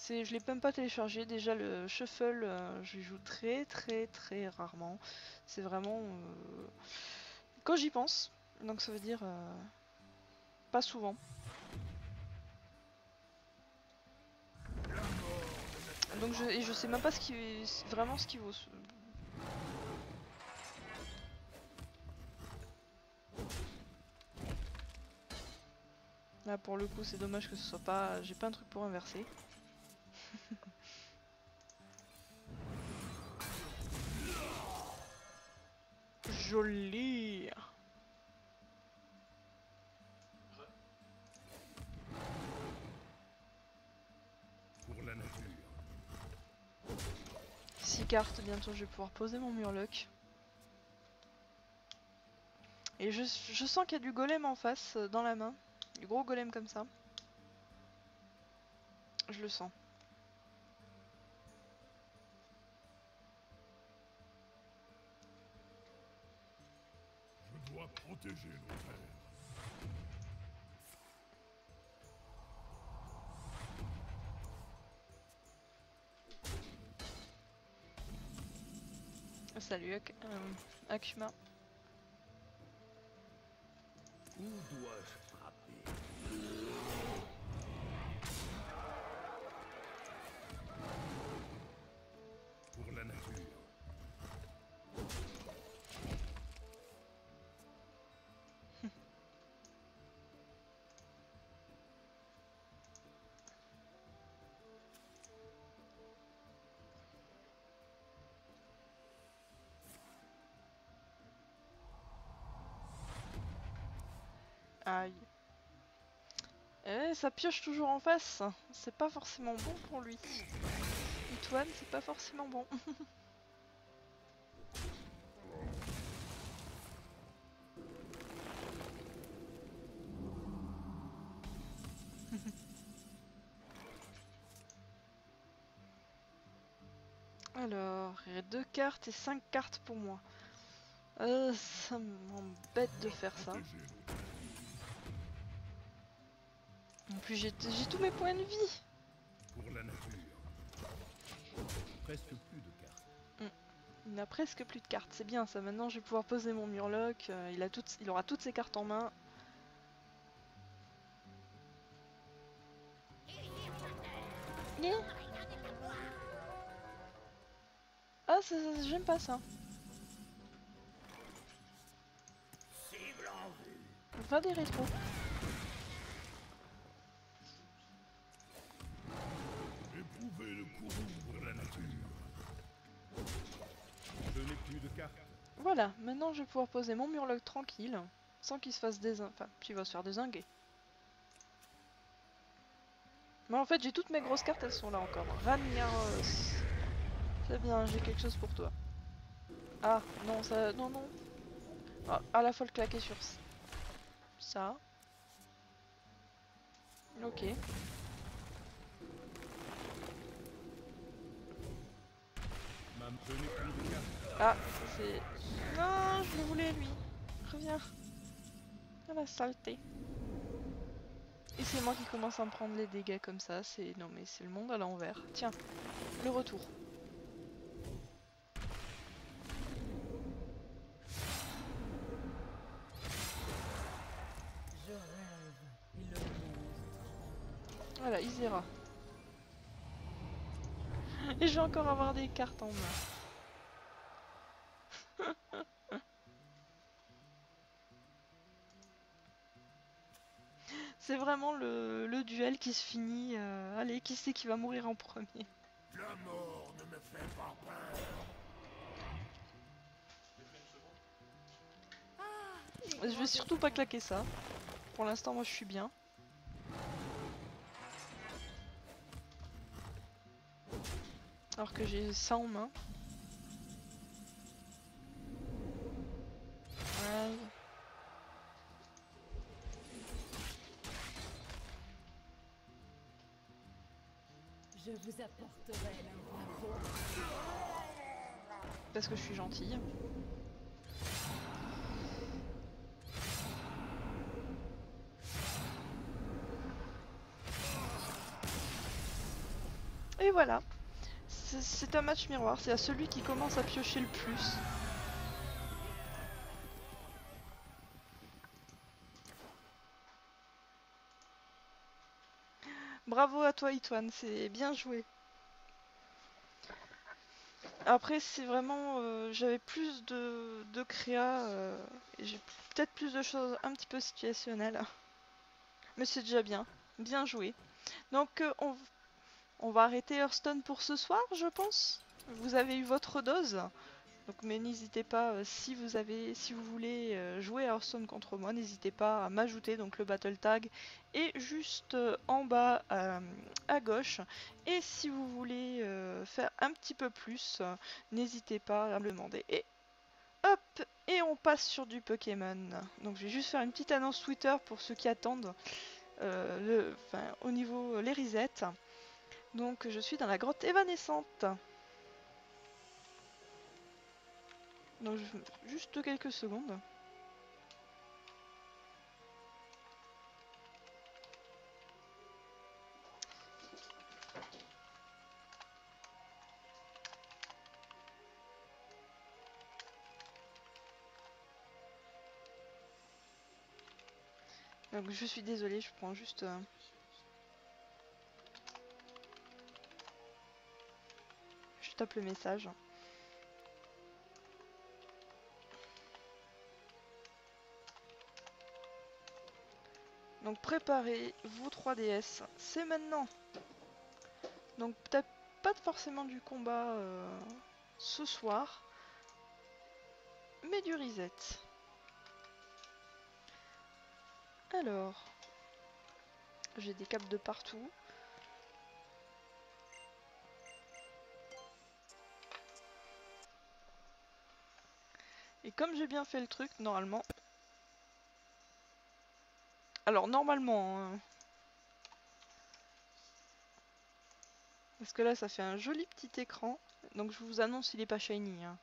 Je l'ai même pas téléchargé. Déjà le Shuffle, je joue très rarement. C'est vraiment quand j'y pense. Donc ça veut dire pas souvent. Donc je sais même pas vraiment ce qu'il vaut. Là pour le coup c'est dommage que ce soit pas. J'ai pas un truc pour inverser. Joli. Pour la nature. 6 cartes, bientôt je vais pouvoir poser mon Murloc. Et je sens qu'il y a du golem en face, dans la main. Du gros golem comme ça. Je le sens. Je dois protéger nos terres. Salut Akuma. Où dois-je frapper? Pour la nature. Aïe. Ça pioche toujours en face. C'est pas forcément bon pour lui. Itoine, c'est pas forcément bon. Alors, il y a 2 cartes et 5 cartes pour moi. Ça m'embête de faire ça. En plus, j'ai tous mes points de vie. Pour la nature. Presque plus de cartes. Il n'a presque plus de cartes, c'est bien ça. Maintenant, je vais pouvoir poser mon Murloc. Il aura toutes ses cartes en main. Ah, j'aime pas ça. On va faire des rétros. Éprouvez le courroux pour la nature. Je n'ai plus de cartes. Voilà, maintenant je vais pouvoir poser mon Murloc tranquille, sans qu'il se fasse enfin, qu'il va se faire dézinguer. Mais en fait, j'ai toutes mes grosses cartes, elles sont là encore. Ragnaros. C'est bien, j'ai quelque chose pour toi. Ah, non, ça... Non, non. Ah, à la fois le claquer sur ça. Ok. Mam, je n'ai plus de cartes. Ah, c'est... Non, je le voulais lui. Reviens. Ah la saleté. Et c'est moi qui commence à me prendre les dégâts comme ça, c'est... Non mais c'est le monde à l'envers. Tiens, le retour. Je rêve et le monstre. Voilà, Isera. Et je vais encore avoir des cartes en main. C'est vraiment le duel qui se finit. Allez, qui c'est qui va mourir en premier? La mort ne me fait pas peur. Je vais surtout pas claquer ça. Pour l'instant, moi je suis bien. Alors que j'ai ça en main. Ouais. Je vous apporterai la bravoure. Parce que je suis gentille. Et voilà. C'est un match miroir. C'est à celui qui commence à piocher le plus. Bravo à toi, Itoine. C'est bien joué. Après, c'est vraiment... j'avais plus de créa. Et j'ai peut-être plus de choses un petit peu situationnelles. Mais c'est déjà bien. Bien joué. Donc, on va arrêter Hearthstone pour ce soir, je pense. Vous avez eu votre dose. Donc, mais n'hésitez pas, si vous voulez jouer à Hearthstone contre moi, n'hésitez pas à m'ajouter. Donc le battle tag est juste en bas à gauche. Et si vous voulez faire un petit peu plus, n'hésitez pas à me le demander. Et hop, et on passe sur du Pokémon. Donc je vais juste faire une petite annonce Twitter pour ceux qui attendent au niveau les resets. Donc je suis dans la grotte évanescente. Donc juste quelques secondes. Donc je suis désolée, je prends juste... Je tape le message. Donc préparez vos 3DS, c'est maintenant. Donc peut-être pas forcément du combat ce soir, mais du reset. Alors, j'ai des câbles de partout. Et comme j'ai bien fait le truc, normalement... Alors normalement... hein, parce que là ça fait un joli petit écran. Donc je vous annonce, il est pas shiny. Hein.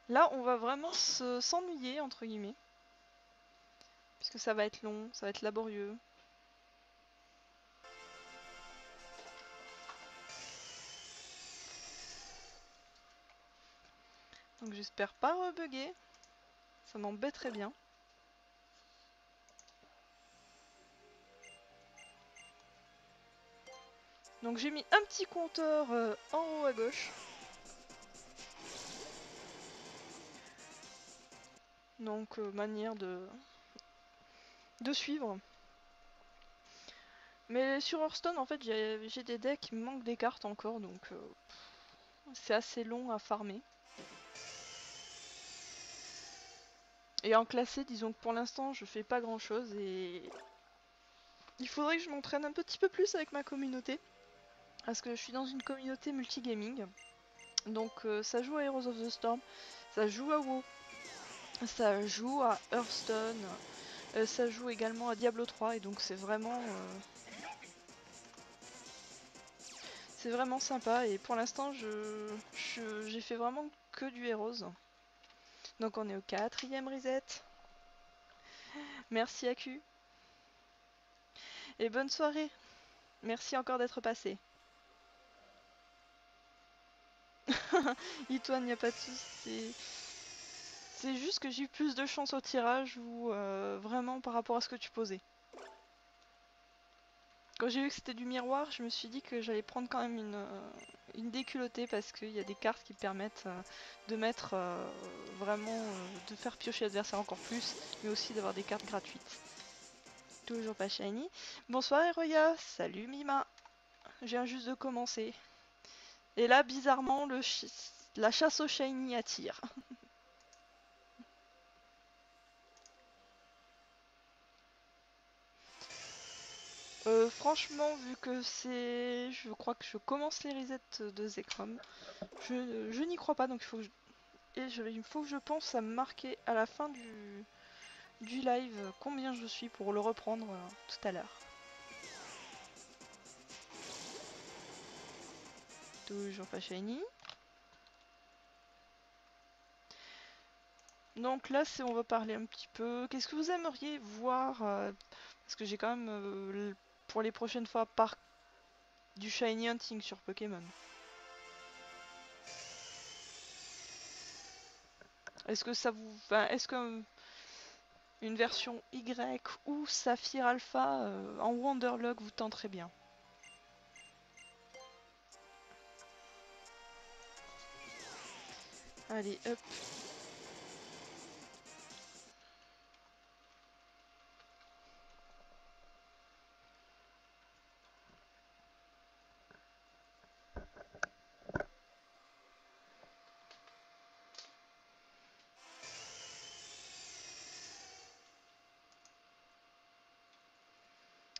Là on va vraiment s'ennuyer entre guillemets. Puisque ça va être long, ça va être laborieux. Donc j'espère pas rebugger. Ça m'embêterait bien. Donc j'ai mis un petit compteur en haut à gauche. Donc manière de suivre. Mais sur Hearthstone en fait j'ai des decks qui me manquent des cartes encore donc c'est assez long à farmer. Et en classé disons que pour l'instant je fais pas grand chose et il faudrait que je m'entraîne un petit peu plus avec ma communauté. Parce que je suis dans une communauté multigaming. Donc ça joue à Heroes of the Storm, ça joue à WoW, ça joue à Hearthstone, ça joue également à Diablo 3 et donc c'est vraiment sympa et pour l'instant j'ai fait vraiment que du Heroes. Donc on est au 4e reset. Merci AQ. Et bonne soirée. Merci encore d'être passé. Itoine, n'y a pas de soucis. C'est juste que j'ai eu plus de chance au tirage ou vraiment par rapport à ce que tu posais. Quand j'ai vu que c'était du miroir, je me suis dit que j'allais prendre quand même une déculottée parce qu'il y a des cartes qui permettent de mettre vraiment de faire piocher l'adversaire encore plus, mais aussi d'avoir des cartes gratuites. Toujours pas shiny. Bonsoir Eroya, salut Mima. Je viens juste de commencer. Et là, bizarrement, la chasse au shiny attire. Franchement, vu que c'est... Je crois que je commence les resets de Zekrom. Je n'y crois pas, donc il faut que il faut que je pense à me marquer à la fin du live combien je suis pour le reprendre tout à l'heure. Toujours pas shiny. Donc là, on va parler un petit peu. Qu'est-ce que vous aimeriez voir parce que j'ai quand même, pour les prochaines fois, du shiny hunting sur Pokémon. Est-ce que ça vous... Enfin, est-ce que une version Y ou Saphir Alpha en Wanderlog vous tenterait bien? Allez, hop.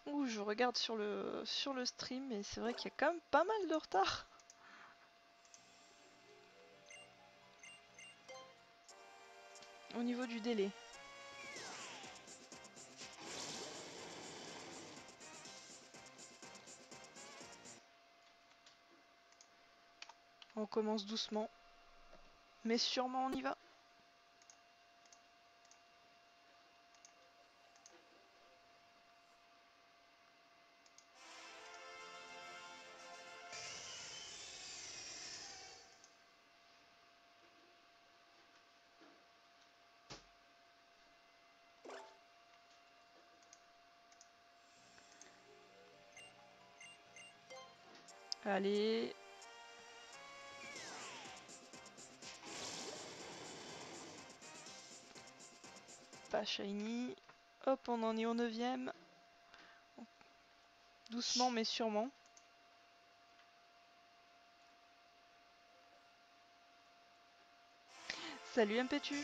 Ouh, je regarde sur le stream et c'est vrai qu'il y a quand même pas mal de retard. Au niveau du délai. On commence doucement. Mais sûrement on y va. Allez. Pas shiny. Hop, on en est au 9e. Doucement mais sûrement. Salut Impétu.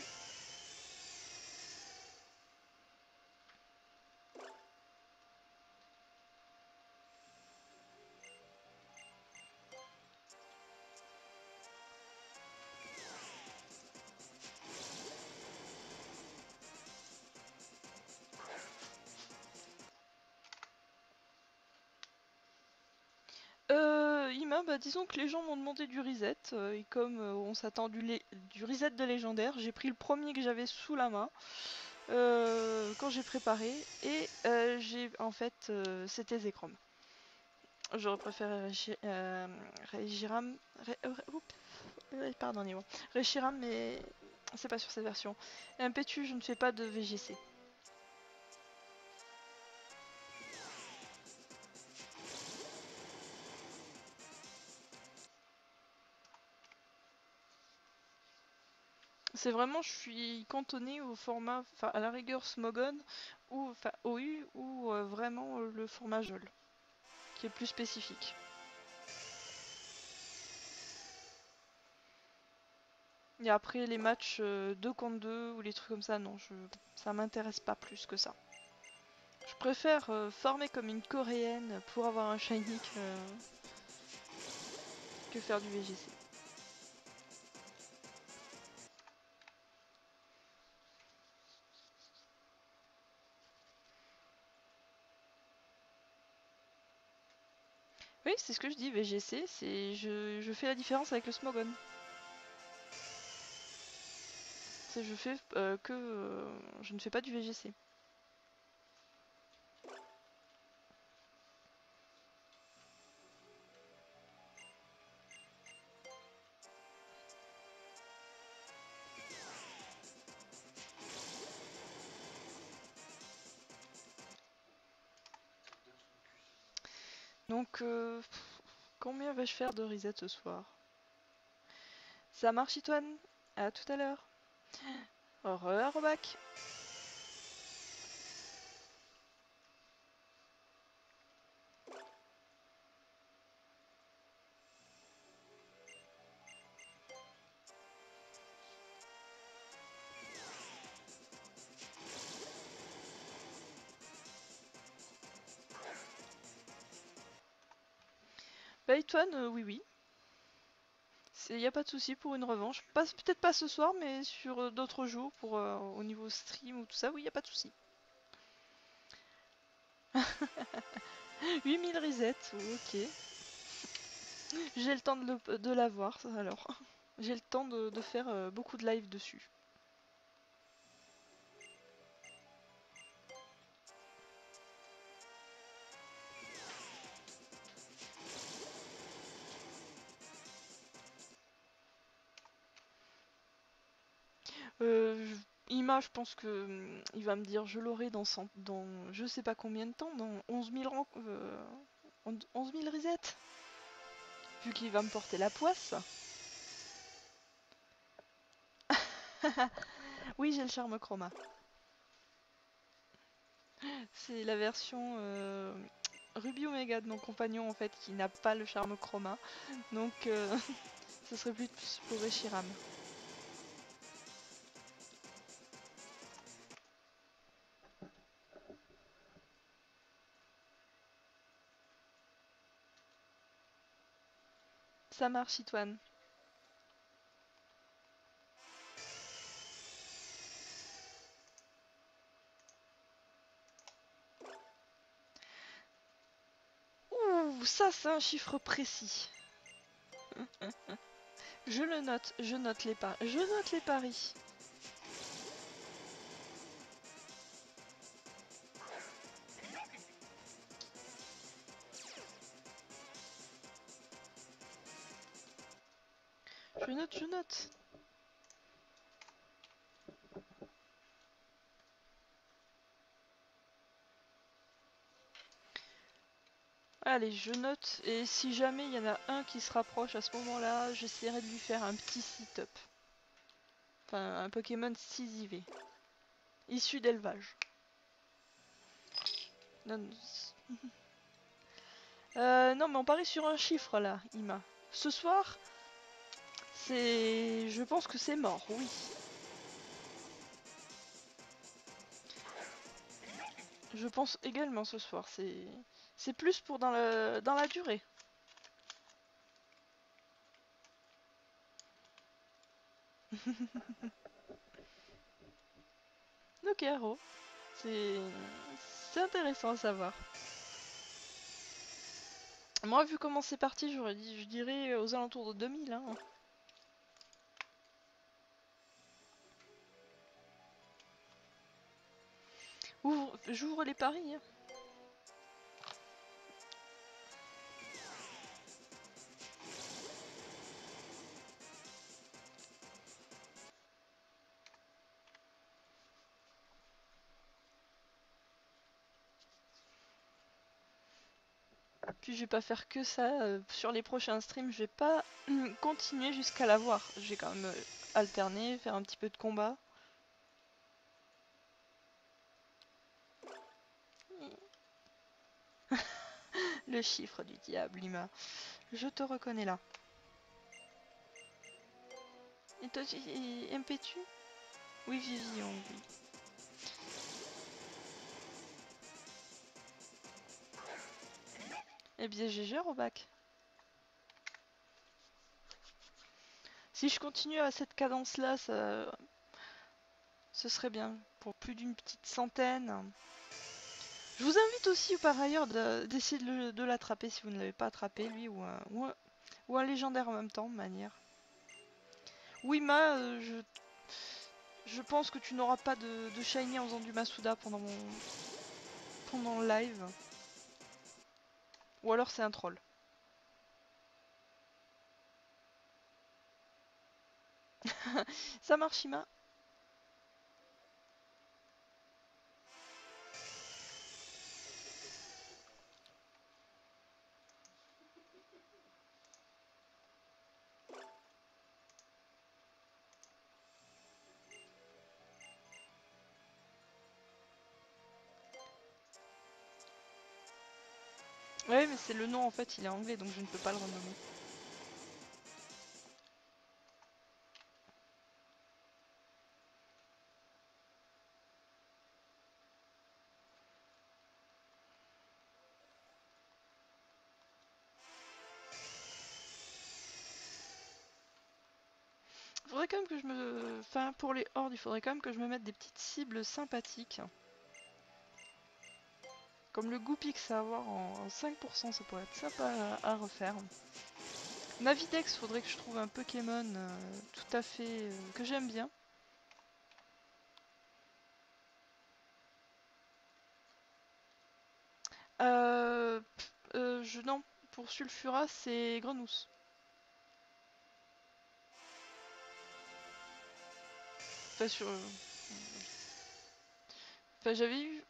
Ima, bah disons que les gens m'ont demandé du reset, et comme on s'attend du reset de légendaire, j'ai pris le premier que j'avais sous la main quand j'ai préparé, et en fait c'était Zekrom. J'aurais préféré Reshiram, pardonnez-moi, Reshiram, mais c'est pas sur cette version. Impétu, je ne fais pas de VGC. C'est vraiment, je suis cantonnée au format, enfin à la rigueur Smogon, ou enfin OU, ou vraiment le format JOL, qui est plus spécifique. Et après les matchs 2 contre 2 ou les trucs comme ça, non, ça m'intéresse pas plus que ça. Je préfère former comme une coréenne pour avoir un shiny que faire du VGC. Oui, c'est ce que je dis, VGC, c'est je fais la différence avec le Smogon. C'est je fais je ne fais pas du VGC. Donc, combien vais-je faire de reset ce soir? Ça marche, Itoine? À tout à l'heure. Au revoir, Robac. Bah, Itoine, oui, oui. Il n'y a pas de souci pour une revanche. Peut-être pas ce soir, mais sur d'autres jours, pour au niveau stream ou tout ça, oui, il n'y a pas de souci. 8000 resets, ok. J'ai le temps de l'avoir, alors. J'ai le temps de faire beaucoup de live dessus. Ima, je pense que il va me dire je l'aurai dans je sais pas combien de temps, dans 11 000 11 000 resets. Vu qu'il va me porter la poisse. Oui, j'ai le charme chroma. C'est la version Ruby Omega de mon compagnon en fait qui n'a pas le charme chroma. Donc ce serait plus pour Reshiram. Ça marche, Itoine. Ouh, ça c'est un chiffre précis. Je le note, je note les paris. Je note les paris. Je note, je note. Allez, je note, et si jamais il y en a un qui se rapproche à ce moment-là, j'essaierai de lui faire un petit sit-up. Enfin, un Pokémon 6 IV. Issu d'élevage. Non, non, mais on parie sur un chiffre là, Ima. Ce soir, je pense que c'est mort, oui. Je pense également ce soir, c'est plus pour dans la durée. Ok, Haro. C'est intéressant à savoir. Moi, vu comment c'est parti, je dirais aux alentours de 2000. Hein. J'ouvre les paris. Hein. Puis je vais pas faire que ça. Sur les prochains streams, je vais pas continuer jusqu'à l'avoir. Je vais quand même alterner, faire un petit peu de combat. Le chiffre du diable, Lima. Je te reconnais là. Et toi, MP-tu? Oui, Vivian, oui. Eh bien, GG, Robac. Si je continue à cette cadence-là, ce serait bien. Pour plus d'une petite centaine. Je vous invite aussi, par ailleurs, d'essayer de l'attraper si vous ne l'avez pas attrapé, lui, ou un légendaire en même temps, de manière. Wima, Je pense que tu n'auras pas de shiny en faisant du Masuda pendant le live. Ou alors c'est un troll. Ça marche, Ima. Ouais, mais c'est le nom en fait, il est anglais donc je ne peux pas le renommer. Faudrait quand même que je me... Enfin, pour les hordes, il faudrait quand même que je me mette des petites cibles sympathiques. Comme le Goopix à avoir en 5%, ça pourrait être sympa à refaire. Navidex, faudrait que je trouve un Pokémon tout à fait... que j'aime bien. Non, pour Sulfura, c'est Grenousse. Enfin, enfin, j'avais eu...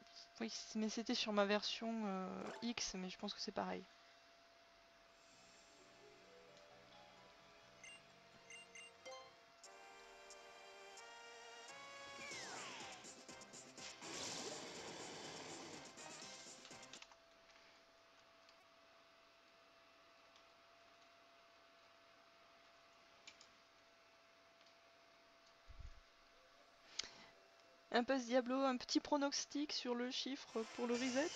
Oui, mais c'était sur ma version X, mais je pense que c'est pareil. Impasse Diablo, un petit pronostic sur le chiffre pour le reset.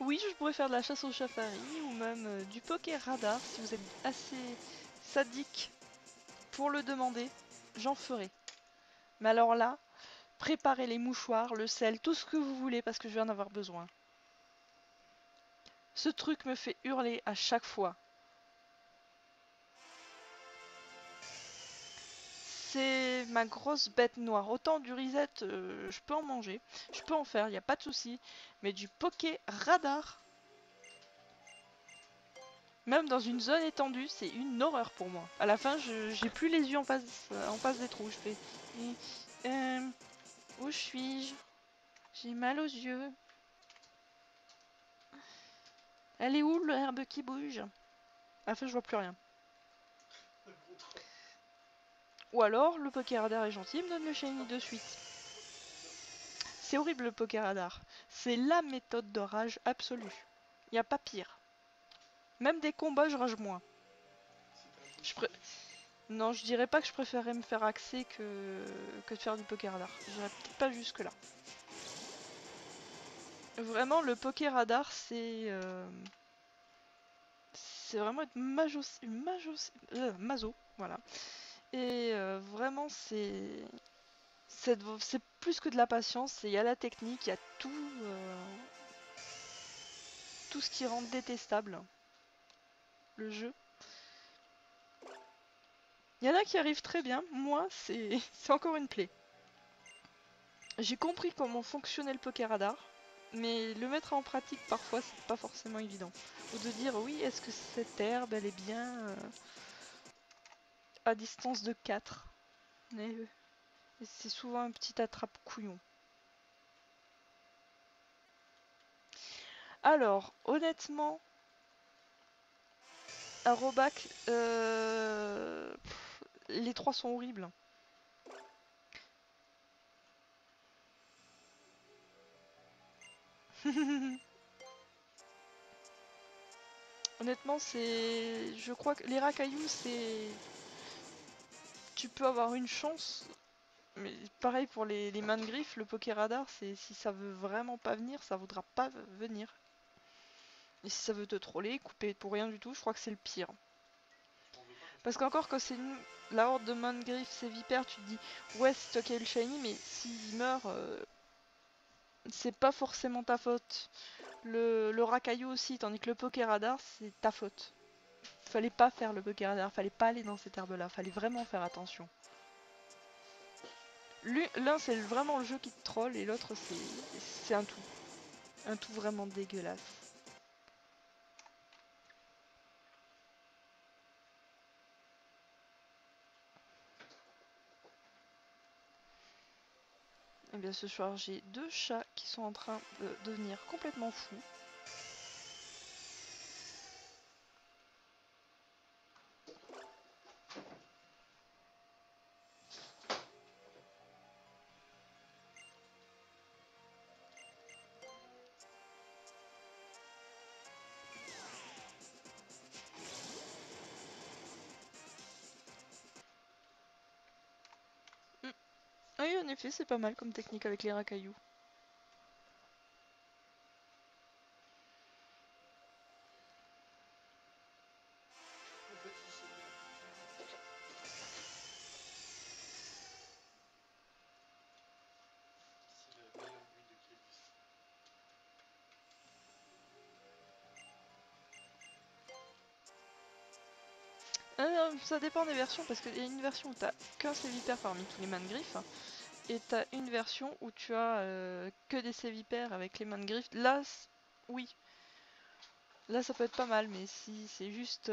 Oui, je pourrais faire de la chasse au chafari ou même du poker radar si vous êtes assez sadique pour le demander, j'en ferai. Mais alors là, préparez les mouchoirs, le sel, tout ce que vous voulez parce que je vais en avoir besoin. Ce truc me fait hurler à chaque fois. C'est ma grosse bête noire. Autant du reset, je peux en manger, je peux en faire, il n'y a pas de souci. Mais du poké radar, même dans une zone étendue, c'est une horreur pour moi. À la fin, j'ai plus les yeux en face des trous. Je fais... où suis-je? J'ai mal aux yeux. Elle est où l'herbe qui bouge? À la fin, je vois plus rien. Ou alors, le poké radar est gentil, il me donne le shiny de suite. C'est horrible le poké radar. C'est la méthode de rage absolue. Il n'y a pas pire. Même des combats, je rage moins. Non, je dirais pas que je préférerais me faire axer que de faire du poké radar. J'irais peut-être pas jusque là. Vraiment, le poké radar, c'est vraiment être maso, voilà. Et vraiment, c'est plus que de la patience. Il y a la technique, il y a tout ce qui rend détestable le jeu. Il y en a qui arrivent très bien. Moi, c'est encore une plaie. J'ai compris comment fonctionnait le poké radar. Mais le mettre en pratique parfois c'est pas forcément évident. Ou de dire oui, est-ce que cette herbe elle est bien à distance de 4. Mais c'est souvent un petit attrape-couillon. Alors, honnêtement, à Robac, les trois sont horribles. Honnêtement, c'est... Je crois que les racailloux, c'est... Tu peux avoir une chance, mais pareil pour les mains de griffe, le Pokéradar, c'est si ça veut vraiment pas venir, ça voudra pas venir. Et si ça veut te troller, couper pour rien du tout, je crois que c'est le pire. Parce qu'encore quand c'est la horde de mains de griffe, c'est vipère, tu te dis ouais c'est toi qui as eu le shiny, mais s'il meurt, c'est pas forcément ta faute. Le racaillou aussi, tandis que le Pokéradar, c'est ta faute. Fallait pas faire le Pokéradar, fallait pas aller dans cette herbe là, fallait vraiment faire attention. L'un c'est vraiment le jeu qui te troll et l'autre c'est un tout. Un tout vraiment dégueulasse. Et bien ce soir j'ai deux chats qui sont en train de devenir complètement fous. Oui, en effet, c'est pas mal comme technique avec les racailloux. Ça dépend des versions parce qu'il y a une version où t'as qu'un sévipère parmi tous les mains de griffe et t'as une version où tu as que des sévipères avec les mains de griffe. Là, oui. Là, ça peut être pas mal, mais si c'est juste...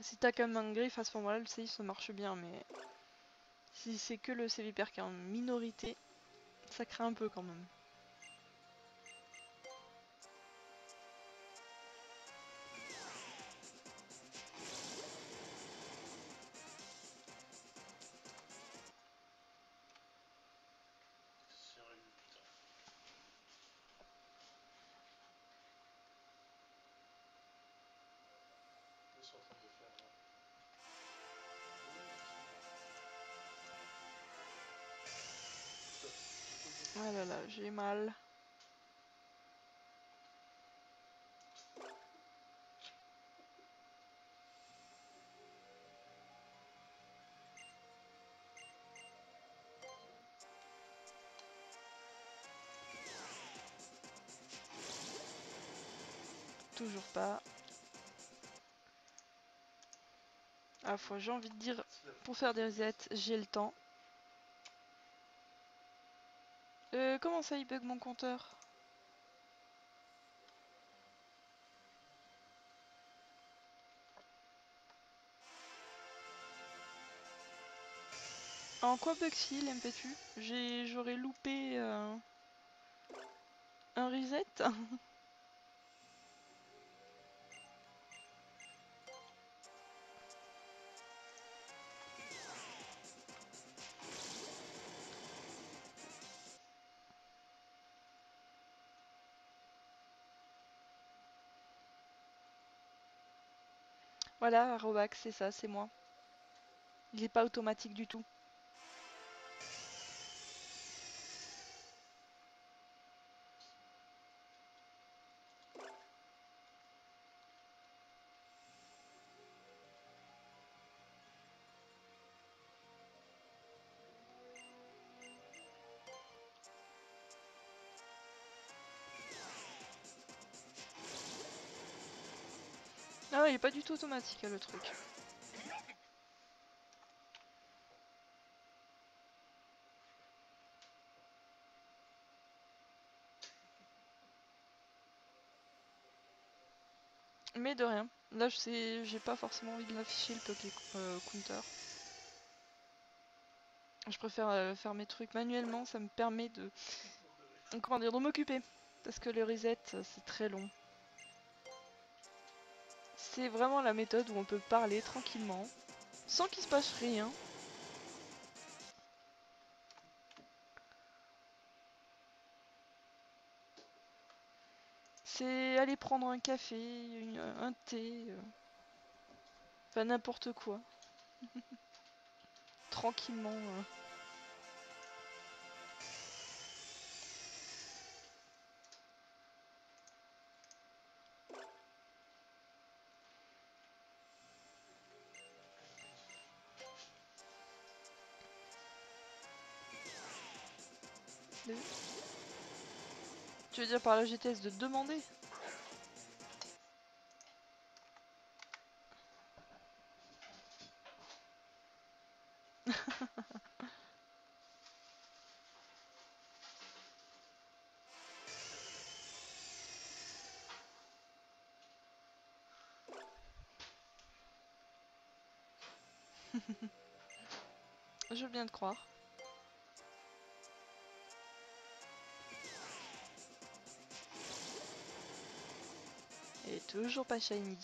Si t'as qu'un main de griffe, à ce moment-là, le sévip ça marche bien, mais... Si c'est que le sévipère qui est en minorité, ça craint un peu quand même. Ah là là, j'ai mal. Toujours pas. À la fois, j'ai envie de dire, pour faire des resets, j'ai le temps. Comment ça, il bug mon compteur? En quoi bug-t-il, MPTU? J'aurais loupé un reset? Voilà, Robax, c'est ça, c'est moi. Il est pas automatique du tout. Ah, il est pas du tout automatique, le truc. Mais de rien. Là, je sais, j'ai pas forcément envie de l'afficher, le Poké Counter. Je préfère faire mes trucs manuellement, ça me permet de... Comment dire, de m'occuper. Parce que le reset, c'est très long. C'est vraiment la méthode où on peut parler tranquillement, sans qu'il se passe rien. C'est aller prendre un café, un thé, enfin n'importe quoi. Tranquillement. Tu veux dire par la GTS de demander? Je veux bien te croire. Et toujours pas shiny.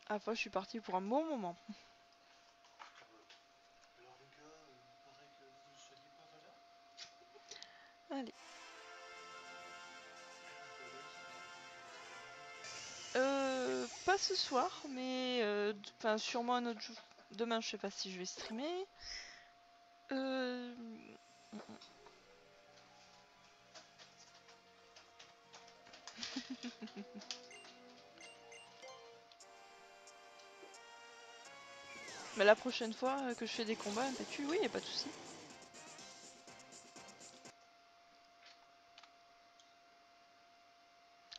Ah, fois je suis partie pour un bon moment. Allez. Pas ce soir, mais enfin sûrement un autre jour. Demain, je sais pas si je vais streamer. Mais la prochaine fois que je fais des combats, MPTU, oui, y a pas de souci.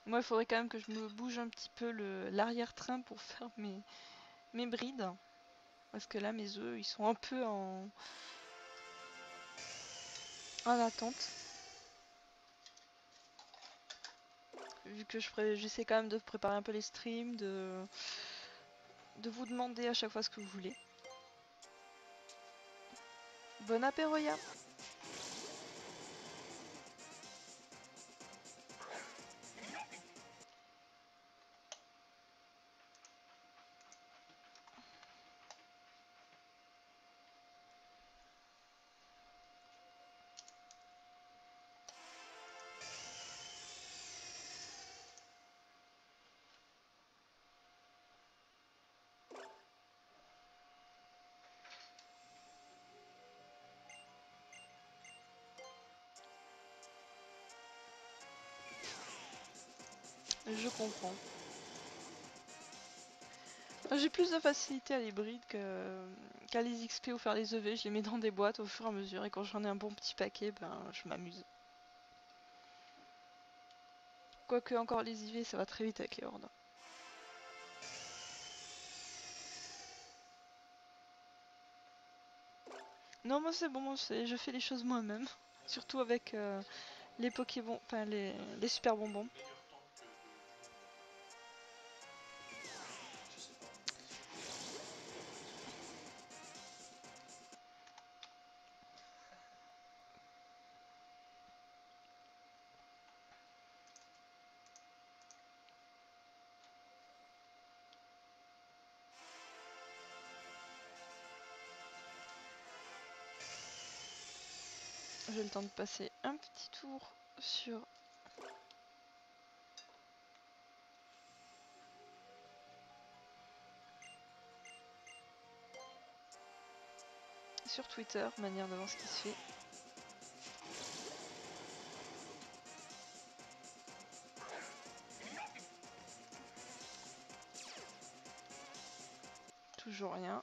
Moi, il faudrait quand même que je me bouge un petit peu l'arrière-train pour faire mes brides. Parce que là, mes œufs, ils sont un peu en attente. Vu que j'essaie quand même de préparer un peu les streams, de vous demander à chaque fois ce que vous voulez. Bon apéroya! Je comprends. J'ai plus de facilité à les brides qu'à les XP ou faire les EV. Je les mets dans des boîtes au fur et à mesure et quand j'en ai un bon petit paquet, ben je m'amuse. Quoique encore les IV, ça va très vite avec les hordes. Non, moi c'est bon, je fais les choses moi-même. Surtout avec les Pokébon, enfin les super bonbons. J'ai le temps de passer un petit tour sur Twitter, manière de voir ce qui se fait. Toujours rien.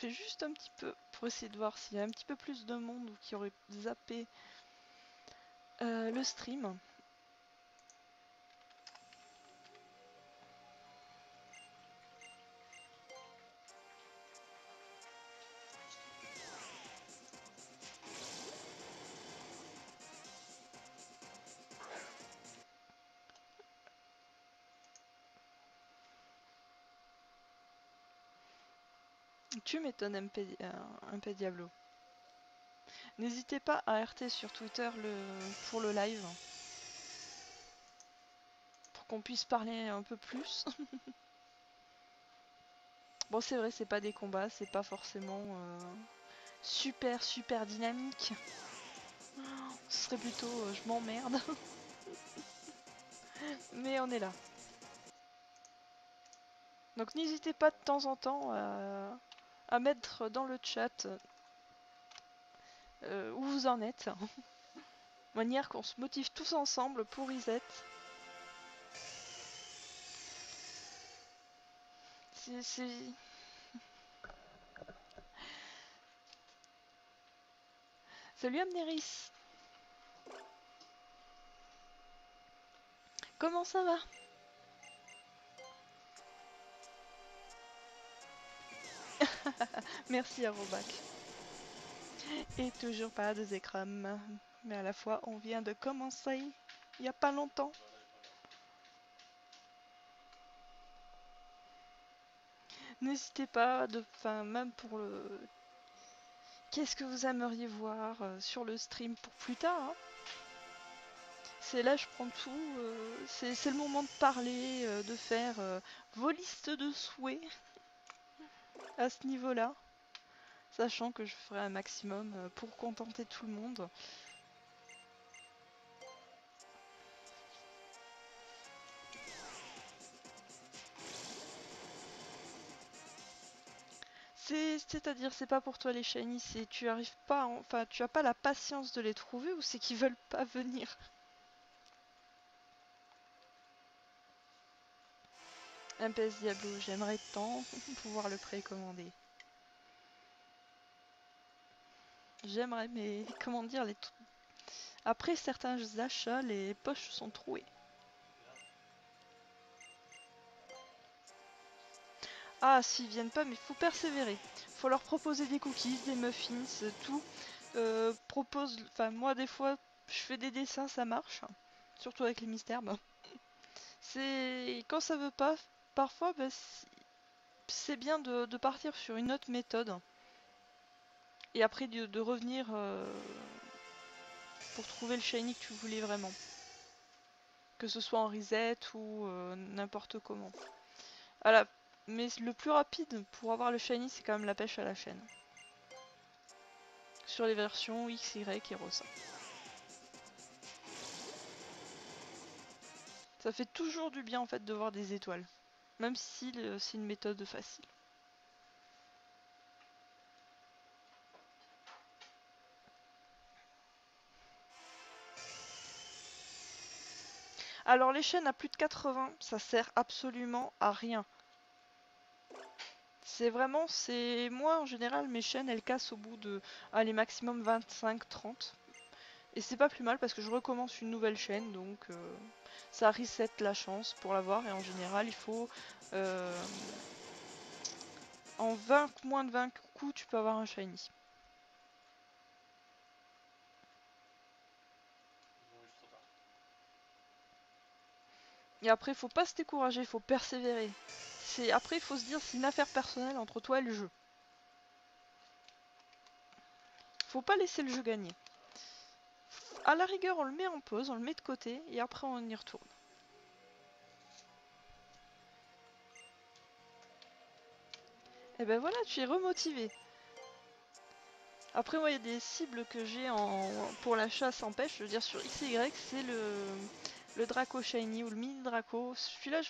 Je fais juste un petit peu pour essayer de voir s'il y a un petit peu plus de monde ou qui aurait zappé le stream. Tu m'étonnes, MP Diablo. N'hésitez pas à RT sur Twitter pour le live. Pour qu'on puisse parler un peu plus. Bon, c'est vrai, c'est pas des combats, c'est pas forcément super dynamique. Ce serait plutôt je m'emmerde. Mais on est là. Donc n'hésitez pas de temps en temps à mettre dans le chat où vous en êtes. De manière qu'on se motive tous ensemble pour Reset. C'est... Salut Amneris. Comment ça va? Merci Arobac. Et toujours pas de Zekram. Mais à la fois, on vient de commencer il n'y a pas longtemps. N'hésitez pas, même pour le... Qu'est-ce que vous aimeriez voir sur le stream pour plus tard hein. C'est là, je prends tout. C'est le moment de parler, de faire vos listes de souhaits à ce niveau-là. Sachant que je ferai un maximum pour contenter tout le monde. C'est-à-dire, c'est pas pour toi les shiny, c'est tu arrives pas, enfin tu as pas la patience de les trouver ou c'est qu'ils veulent pas venir. Un PS Diablo, j'aimerais tant pouvoir le précommander. J'aimerais, mais comment dire, après certains achats, les poches sont trouées. Ah, s'ils viennent pas, mais faut persévérer. Faut leur proposer des cookies, des muffins, tout. Enfin moi des fois, je fais des dessins, ça marche. Surtout avec les mystères. Bah. C'est quand ça veut pas, parfois, bah, c'est bien de partir sur une autre méthode. Et après de revenir pour trouver le shiny que tu voulais vraiment. Que ce soit en reset ou n'importe comment. Voilà. Mais le plus rapide pour avoir le shiny, c'est quand même la pêche à la chaîne. Sur les versions X, Y et Rosa. Ça fait toujours du bien en fait de voir des étoiles. Même si c'est une méthode facile. Alors les chaînes à plus de 80, ça sert absolument à rien. C'est vraiment, moi en général mes chaînes elles cassent au bout de, allez maximum 25-30. Et c'est pas plus mal parce que je recommence une nouvelle chaîne donc ça reset la chance pour l'avoir et en général il faut en moins de 20 coups tu peux avoir un shiny. Et après faut pas se décourager, faut persévérer. Après il faut se dire c'est une affaire personnelle entre toi et le jeu. Faut pas laisser le jeu gagner. À la rigueur, on le met en pause, on le met de côté et après on y retourne. Et ben voilà, tu es remotivé. Après moi il y a des cibles que j'ai pour la chasse en pêche, je veux dire sur X et Y, c'est le Draco Shiny ou le mini Draco. Celui-là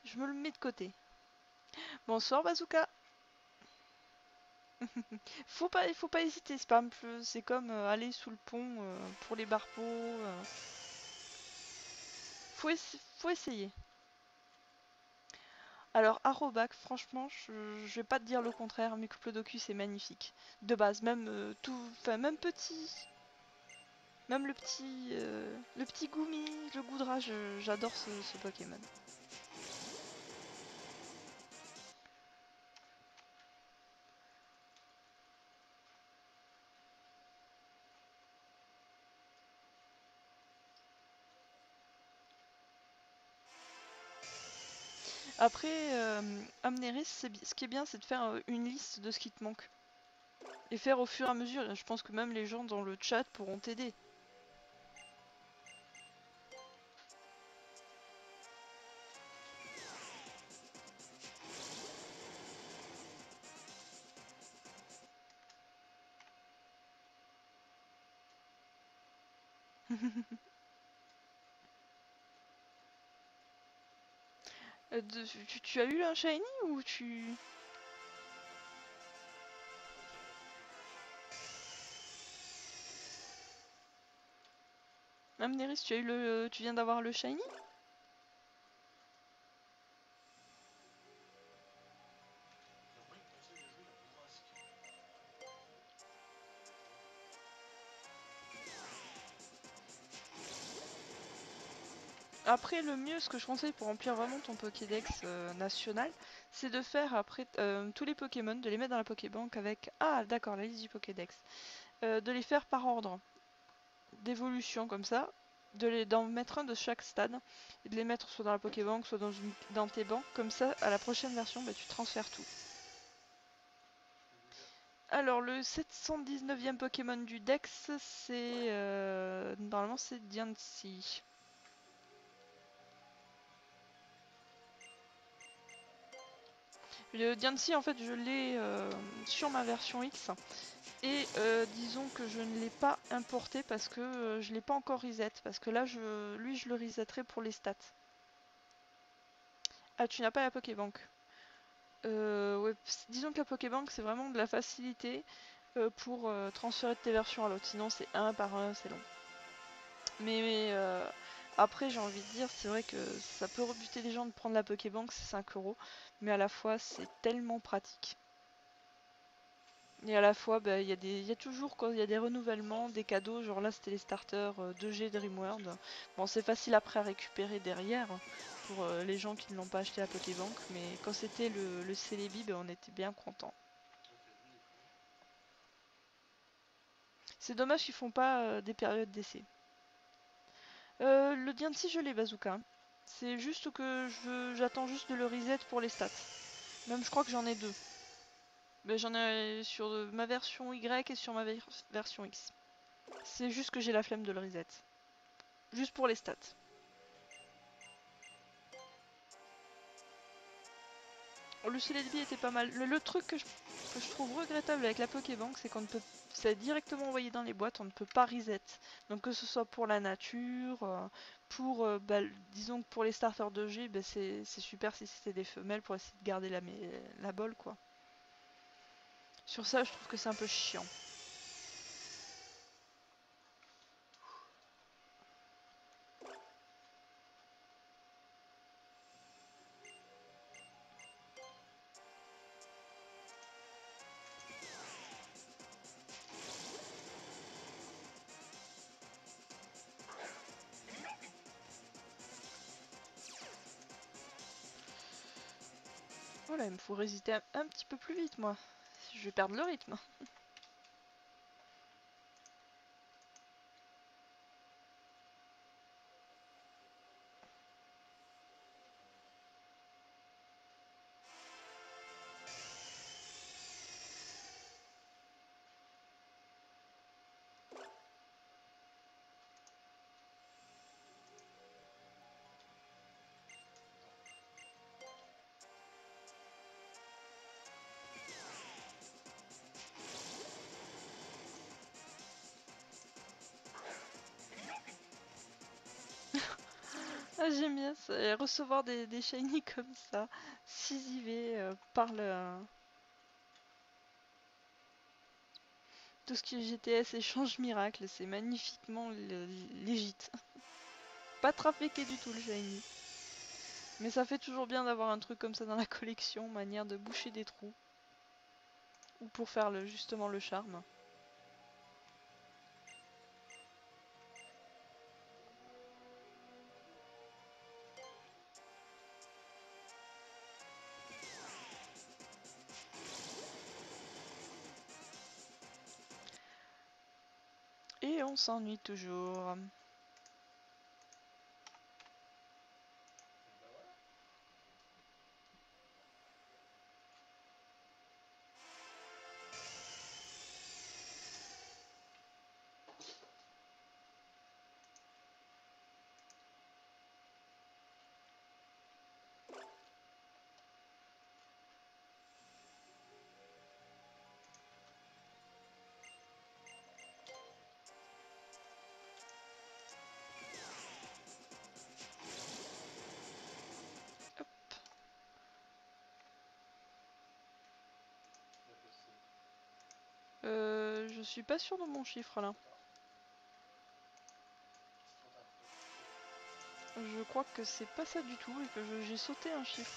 je me le mets de côté. Bonsoir Bazooka. faut pas hésiter, c'est comme aller sous le pont pour les barpeaux. Faut essayer. Alors, Arobac, franchement, je vais pas te dire le contraire, mais Diplodocus est magnifique. De base, même même petit. Même le petit Gumi, le Goudra, j'adore ce Pokémon. Après, Amneris, ce qui est bien, c'est de faire une liste de ce qui te manque. Et faire au fur et à mesure. Je pense que même les gens dans le chat pourront t'aider. Tu as eu un shiny ou tu... Amneris, tu as eu le... Tu viens d'avoir le shiny? Après, le mieux, ce que je conseille pour remplir vraiment ton Pokédex national, c'est de faire après tous les Pokémon, de les mettre dans la Pokébank avec... Ah, d'accord, la liste du Pokédex. De les faire par ordre d'évolution, comme ça. D'en mettre un de chaque stade. Et de les mettre soit dans la Pokébank, soit dans tes banques. Comme ça, à la prochaine version, bah, tu transfères tout. Alors, le 719e Pokémon du Dex, c'est... normalement, c'est Diancie. Le Diancie, en fait, je l'ai sur ma version X. Et disons que je ne l'ai pas importé parce que je ne l'ai pas encore reset. Parce que là, lui, je le resetterai pour les stats. Ah, tu n'as pas la Pokébank. Ouais, disons que la Pokébank, c'est vraiment de la facilité pour transférer de tes versions à l'autre. Sinon, c'est un par un, c'est long. Mais après, j'ai envie de dire, c'est vrai que ça peut rebuter les gens de prendre la Pokébank, c'est 5 €. Mais à la fois, c'est tellement pratique. Et à la fois, bah, y a toujours, quand il y a des renouvellements, des cadeaux, genre là c'était les starters 2G Dreamworld. Bon, c'est facile après à récupérer derrière pour les gens qui ne l'ont pas acheté à Pokébank, mais quand c'était le Celebi, bah, on était bien contents. C'est dommage qu'ils font pas des périodes d'essai. Le Diancie, je l'ai, Bazooka. C'est juste que j'attends juste de le reset pour les stats. Même je crois que j'en ai deux. Mais j'en ai sur ma version Y et sur ma version X. C'est juste que j'ai la flemme de le reset. Juste pour les stats. Le Celebi était pas mal. Le truc que je trouve regrettable avec la Pokébank, c'est qu'on ne peut... C'est directement envoyé dans les boîtes, on ne peut pas reset. Donc que ce soit pour la nature, pour... bah, disons que pour les starters de G, bah, c'est super si c'était des femelles pour essayer de garder la balle, quoi. Sur ça, je trouve que c'est un peu chiant. Voilà, il me faut résister un petit peu plus vite, moi. Je vais perdre le rythme. Ah, j'aime bien ça. Et recevoir des shiny comme ça, 6 IV par le... Tout ce qui est GTS échange miracle, c'est magnifiquement légit. Pas trafiqué du tout le shiny. Mais ça fait toujours bien d'avoir un truc comme ça dans la collection, manière de boucher des trous. Ou pour faire justement le charme. Et on s'ennuie toujours. Je suis pas sûre de mon chiffre là. Je crois que c'est pas ça du tout et que j'ai sauté un chiffre.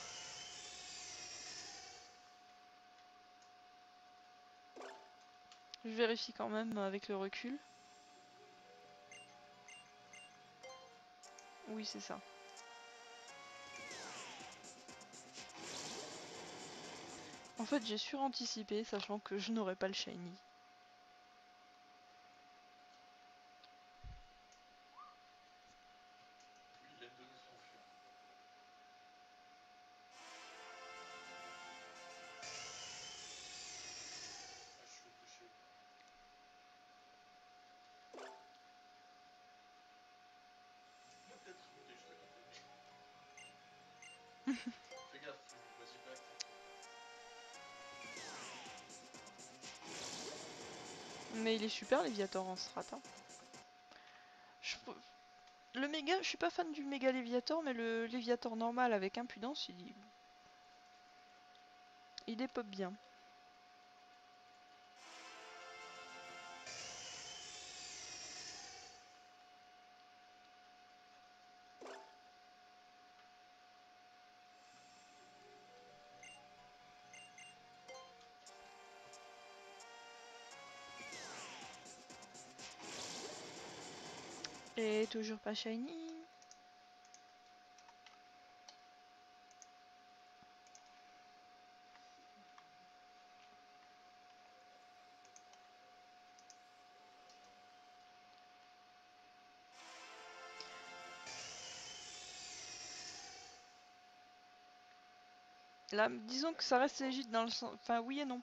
Je vérifie quand même avec le recul. Oui, c'est ça. En fait, j'ai suranticipé, sachant que je n'aurais pas le shiny. Mais il est super Léviator en strat. Hein. Le méga, je suis pas fan du méga Léviator, mais le Léviator normal avec impudence, il est pop bien. Et toujours pas shiny. Là, disons que ça reste légit dans le sens... Enfin, oui et non.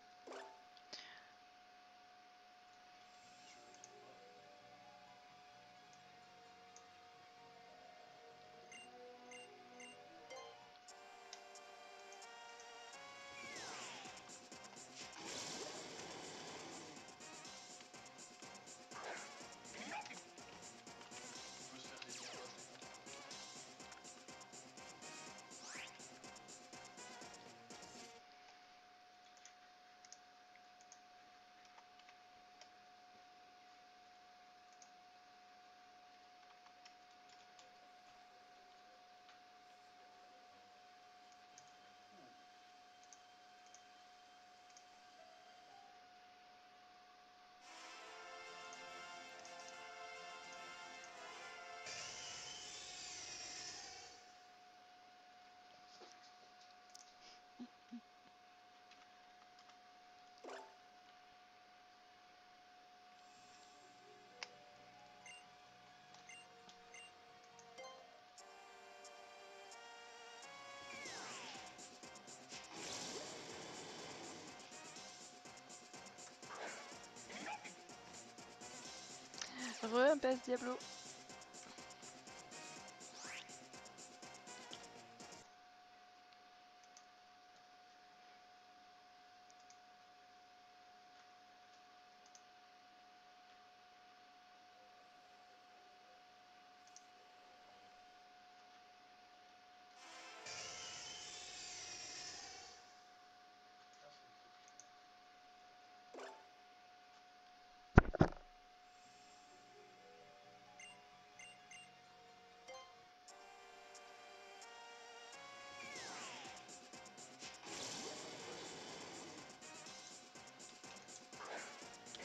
Un PS Diablo.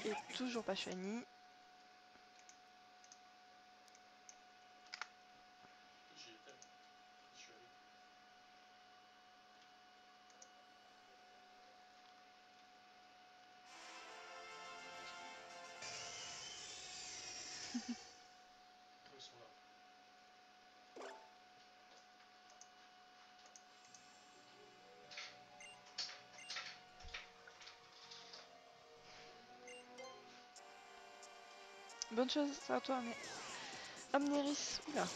Et toujours pas shiny. Bonne chose à toi, mais... Amneris, oula.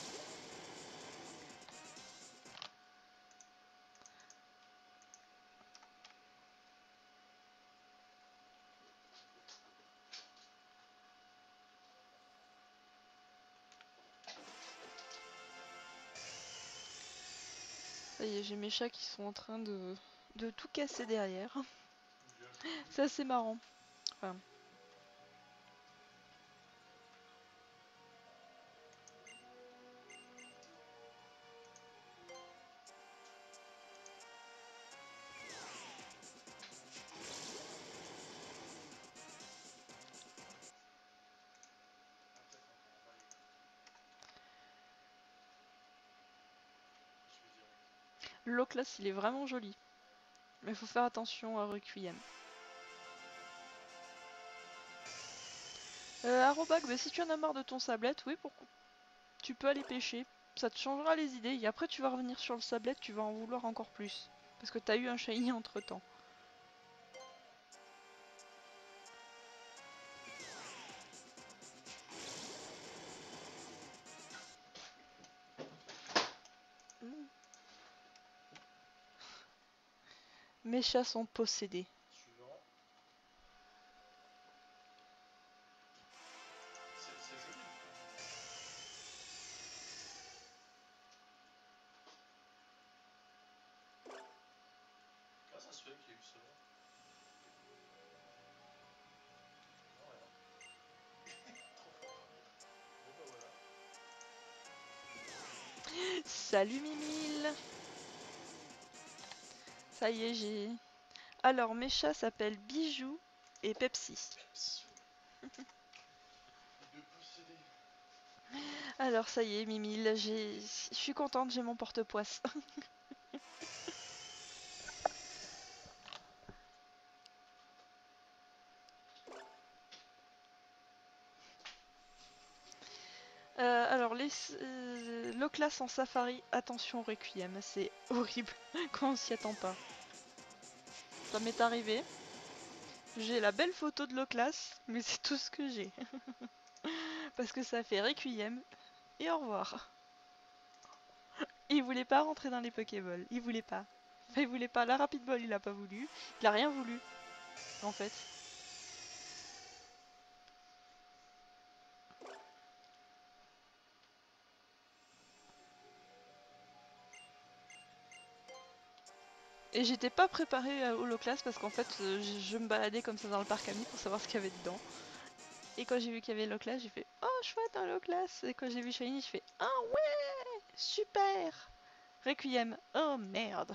Ça y est, j'ai mes chats qui sont en train de tout casser derrière. C'est assez marrant. Enfin, L'Oclas il est vraiment joli. Mais faut faire attention à Requiem. Arrobag, bah, si tu en as marre de ton sablette, oui, pourquoi tu peux aller pêcher. Ça te changera les idées. Et après tu vas revenir sur le sablette, tu vas en vouloir encore plus. Parce que t'as eu un shiny entre temps. Mes chats sont possédés. Suivant. C'est joli. Ah, ça se fait qu'il y ait eu ça. Non, rien. Trop fort. Bon, bah voilà. Salut Mimile. Ça y est, j'ai... Alors, mes chats s'appellent Bijou et Pepsi. Alors, ça y est, Mimile, je suis contente, j'ai mon porte-poisse. Alors, l'Oclas en safari, attention Requiem, c'est horrible quand on s'y attend pas. Ça m'est arrivé. J'ai la belle photo de l'Oclas, mais c'est tout ce que j'ai. Parce que ça fait Requiem et au revoir. Il voulait pas rentrer dans les Pokéballs, il voulait pas. Enfin, il voulait pas, la Rapid Ball il a pas voulu, il a rien voulu, en fait. Et j'étais pas préparée au Holoclass parce qu'en fait je me baladais comme ça dans le parc Ami pour savoir ce qu'il y avait dedans. Et quand j'ai vu qu'il y avait l'Holoclass, j'ai fait oh chouette un Holoclass. Et quand j'ai vu Shiny, je fais ah ouais super. Requiem, oh merde.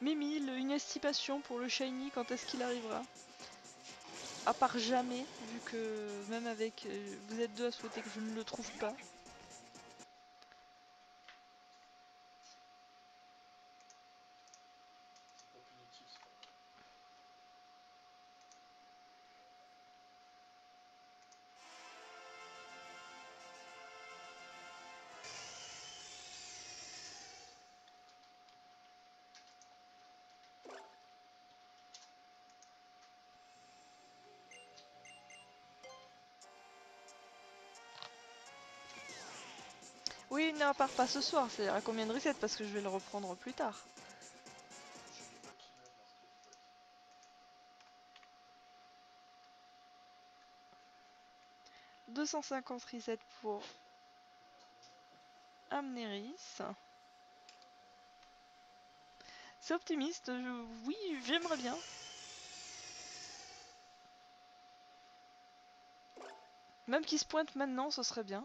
Mimile, une estimation pour le Shiny, quand est-ce qu'il arrivera? À part jamais, vu que même avec vous êtes deux à souhaiter que je ne le trouve pas. C'est pas punitif, c'est pas grave. Oui, non, à part pas ce soir, c'est à combien de resets parce que je vais le reprendre plus tard. C'est du patinage dans cette boîte. 250 resets pour Amneris. C'est optimiste, oui, j'aimerais bien. Même qu'il se pointe maintenant, ce serait bien.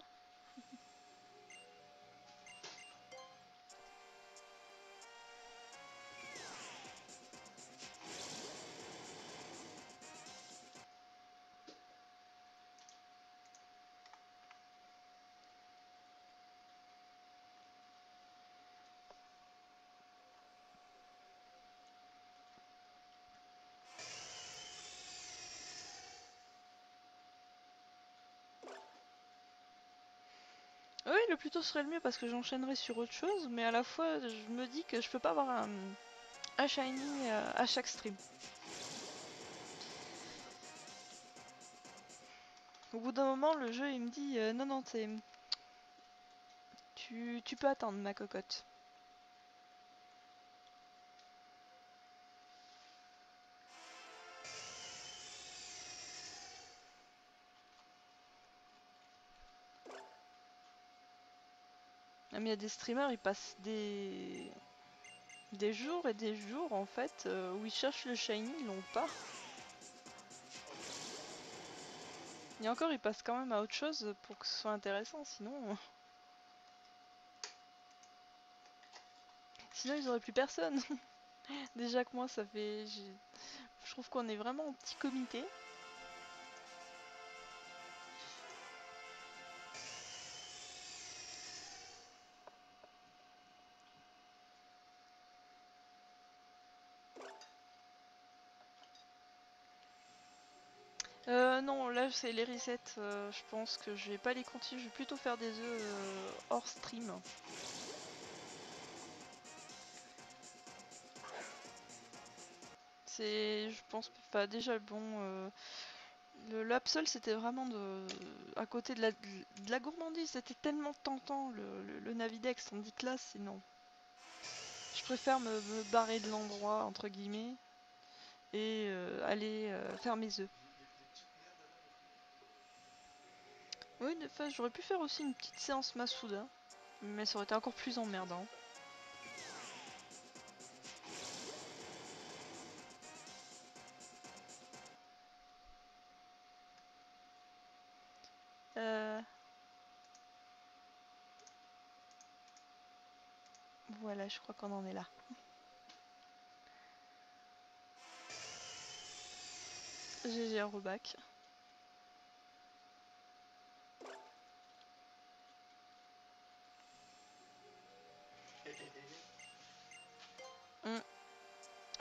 Oui, le plus tôt serait le mieux parce que j'enchaînerai sur autre chose, mais à la fois je me dis que je peux pas avoir un shiny à chaque stream. Au bout d'un moment, le jeu il me dit non, non, tu peux attendre ma cocotte. Ah, mais il y a des streamers, ils passent des jours et des jours en fait où ils cherchent le shiny, ils l'ont pas. Et encore, ils passent quand même à autre chose pour que ce soit intéressant, sinon... Sinon ils auraient plus personne. Déjà que moi ça fait... Je trouve qu'on est vraiment en petit comité. Non, là c'est les resets, je pense que je vais pas les continuer, je vais plutôt faire des œufs hors stream. C'est, je pense, pas déjà bon. L'Absol c'était vraiment à côté de la gourmandise, c'était tellement tentant le Navidex, tandis que là c'est non. Je préfère me barrer de l'endroit entre guillemets et aller faire mes œufs. Oui, de fait, j'aurais pu faire aussi une petite séance Masuda, mais ça aurait été encore plus emmerdant. Voilà, je crois qu'on en est là. GG Robac.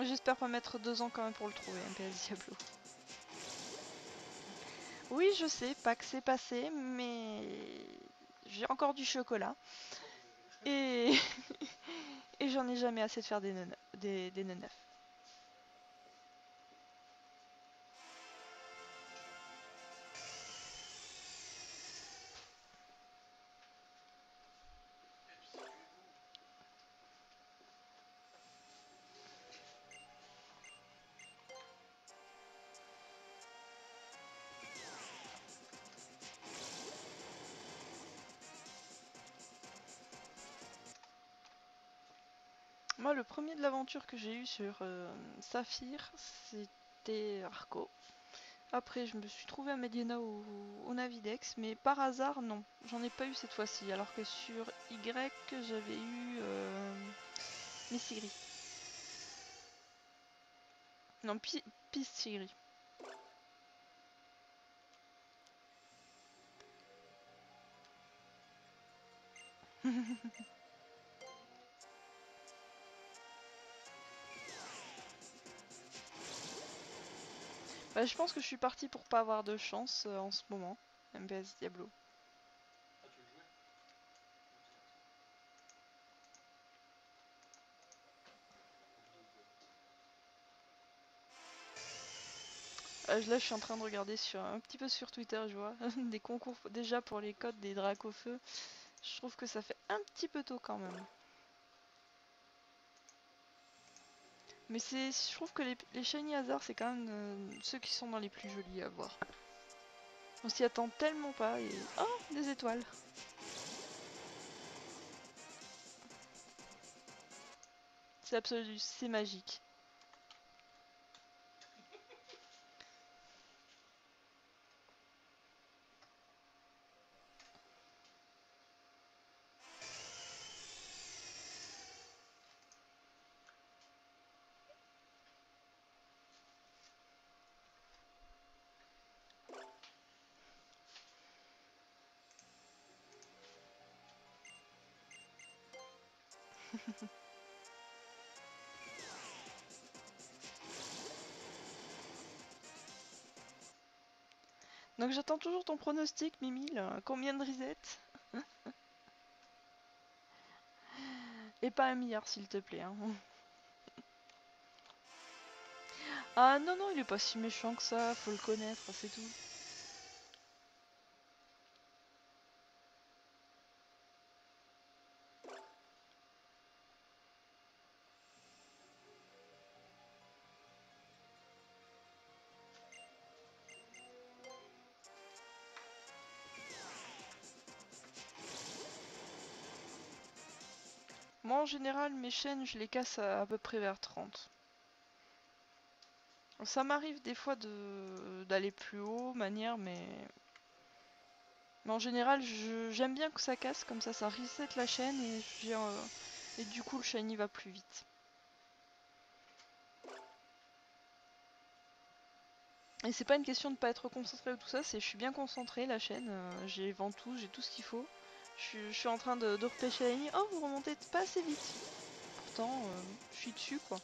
J'espère pas mettre 2 ans quand même pour le trouver, MPS Diablo. Oui, je sais, pas que c'est passé, mais j'ai encore du chocolat. Et, et j'en ai jamais assez de faire des neufs. Moi, le premier de l'aventure que j'ai eu sur Saphir, c'était Arco. Après, je me suis trouvé à Mediana au Navidex, mais par hasard, non. J'en ai pas eu cette fois-ci, alors que sur Y, j'avais eu Messigri. Non, Pissigri. Bah, je pense que je suis partie pour pas avoir de chance en ce moment. MPS Diablo. Ah, tu veux jouer? Là, je suis en train de regarder un petit peu sur Twitter, je vois des concours déjà pour les codes des dracs au feu. Je trouve que ça fait un petit peu tôt quand même. Mais je trouve que les Shiny Hazard, c'est quand même ceux qui sont dans les plus jolis à voir. On s'y attend tellement pas et... Oh, des étoiles! C'est absolu, c'est magique. Donc j'attends toujours ton pronostic, Mimi, là. Combien de resets? Et pas 1 milliard, s'il te plaît. Hein. Ah non, non, il est pas si méchant que ça, faut le connaître, c'est tout. Moi, en général, mes chaînes, je les casse à peu près vers 30. Ça m'arrive des fois d'aller plus haut, manière, mais en général, j'aime bien que ça casse, comme ça reset la chaîne et Et du coup le shiny va plus vite. Et c'est pas une question de pas être concentré ou tout ça, c'est je suis bien concentré la chaîne, j'ai ventouse, j'ai tout ce qu'il faut. Je suis en train de repêcher la ligne. Oh vous remontez pas assez vite. Pourtant je suis dessus quoi.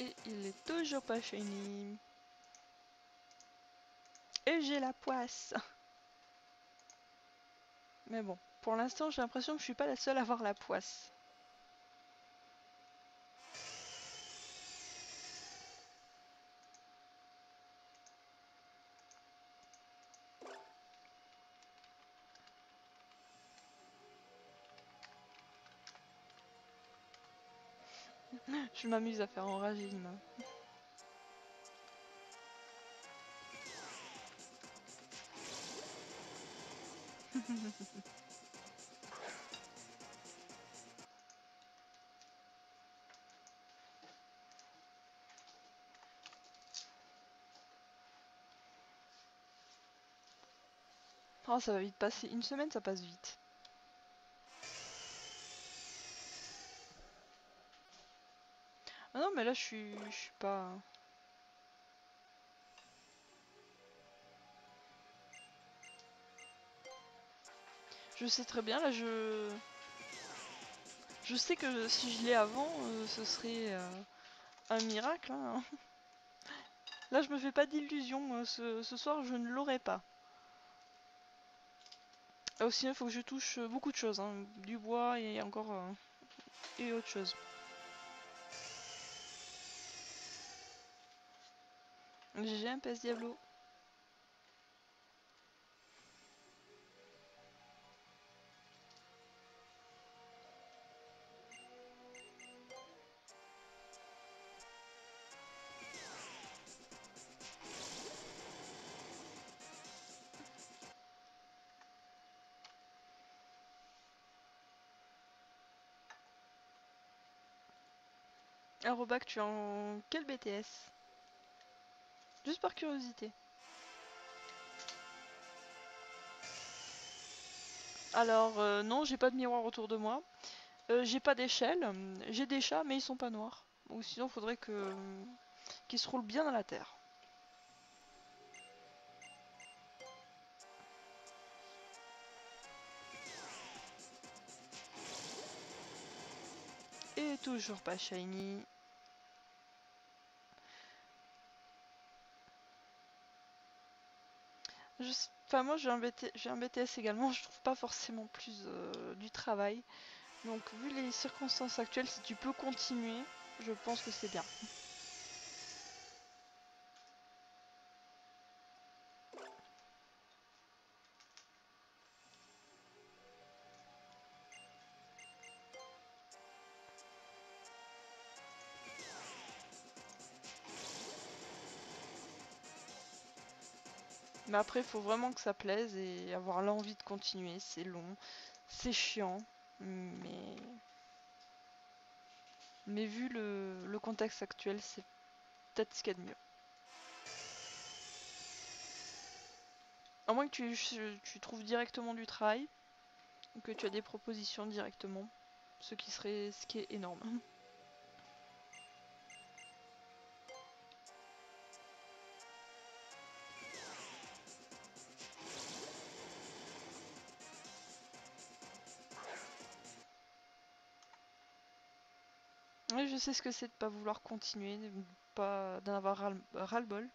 Et il est toujours pas shiny. Et j'ai la poisse. Mais bon, pour l'instant j'ai l'impression que je suis pas la seule à avoir la poisse. Je m'amuse à faire enrager Ima. Oh ça va vite passer, une semaine ça passe vite. Ah non mais là je suis pas... Je sais très bien là Je sais que si je l'ai avant ce serait un miracle hein. Là je me fais pas d'illusions, ce soir je ne l'aurai pas. Ah, aussi il faut que je touche beaucoup de choses, hein. Du bois et encore et autre chose. GG un PS Diablo. Arobac, tu es en quel BTS? Juste par curiosité. Alors non, j'ai pas de miroir autour de moi. J'ai pas d'échelle. J'ai des chats mais ils sont pas noirs. Ou sinon faudrait que qu'ils se roulent bien dans la terre. Et toujours pas shiny. Enfin moi j'ai un BTS également, je trouve pas forcément plus du travail. Donc vu les circonstances actuelles, si tu peux continuer, je pense que c'est bien. Mais après il faut vraiment que ça plaise et avoir l'envie de continuer, c'est long, c'est chiant, mais vu le contexte actuel, c'est peut-être ce qu'il y a de mieux. À moins que tu trouves directement du travail, ou que tu as des propositions directement, ce qui est énorme. Oui, je sais ce que c'est de pas vouloir continuer, pas d'en avoir ras-le-bol.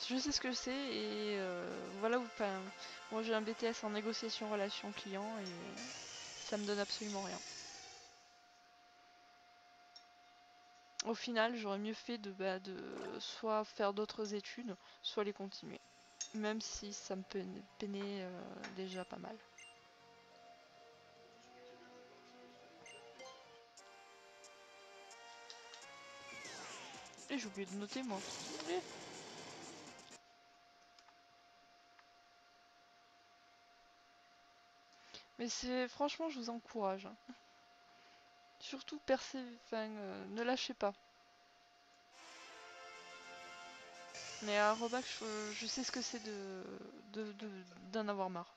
Je sais ce que c'est et voilà où, enfin, moi j'ai un BTS en négociation relation client et ça me donne absolument rien. au final, j'aurais mieux fait de soit faire d'autres études, soit les continuer. Même si ça me peinait déjà pas mal. Et j'ai oublié de noter moi. Mais c'est franchement, je vous encourage. Hein. Surtout ne lâchez pas. Mais à Robac, je sais ce que c'est d'en avoir marre.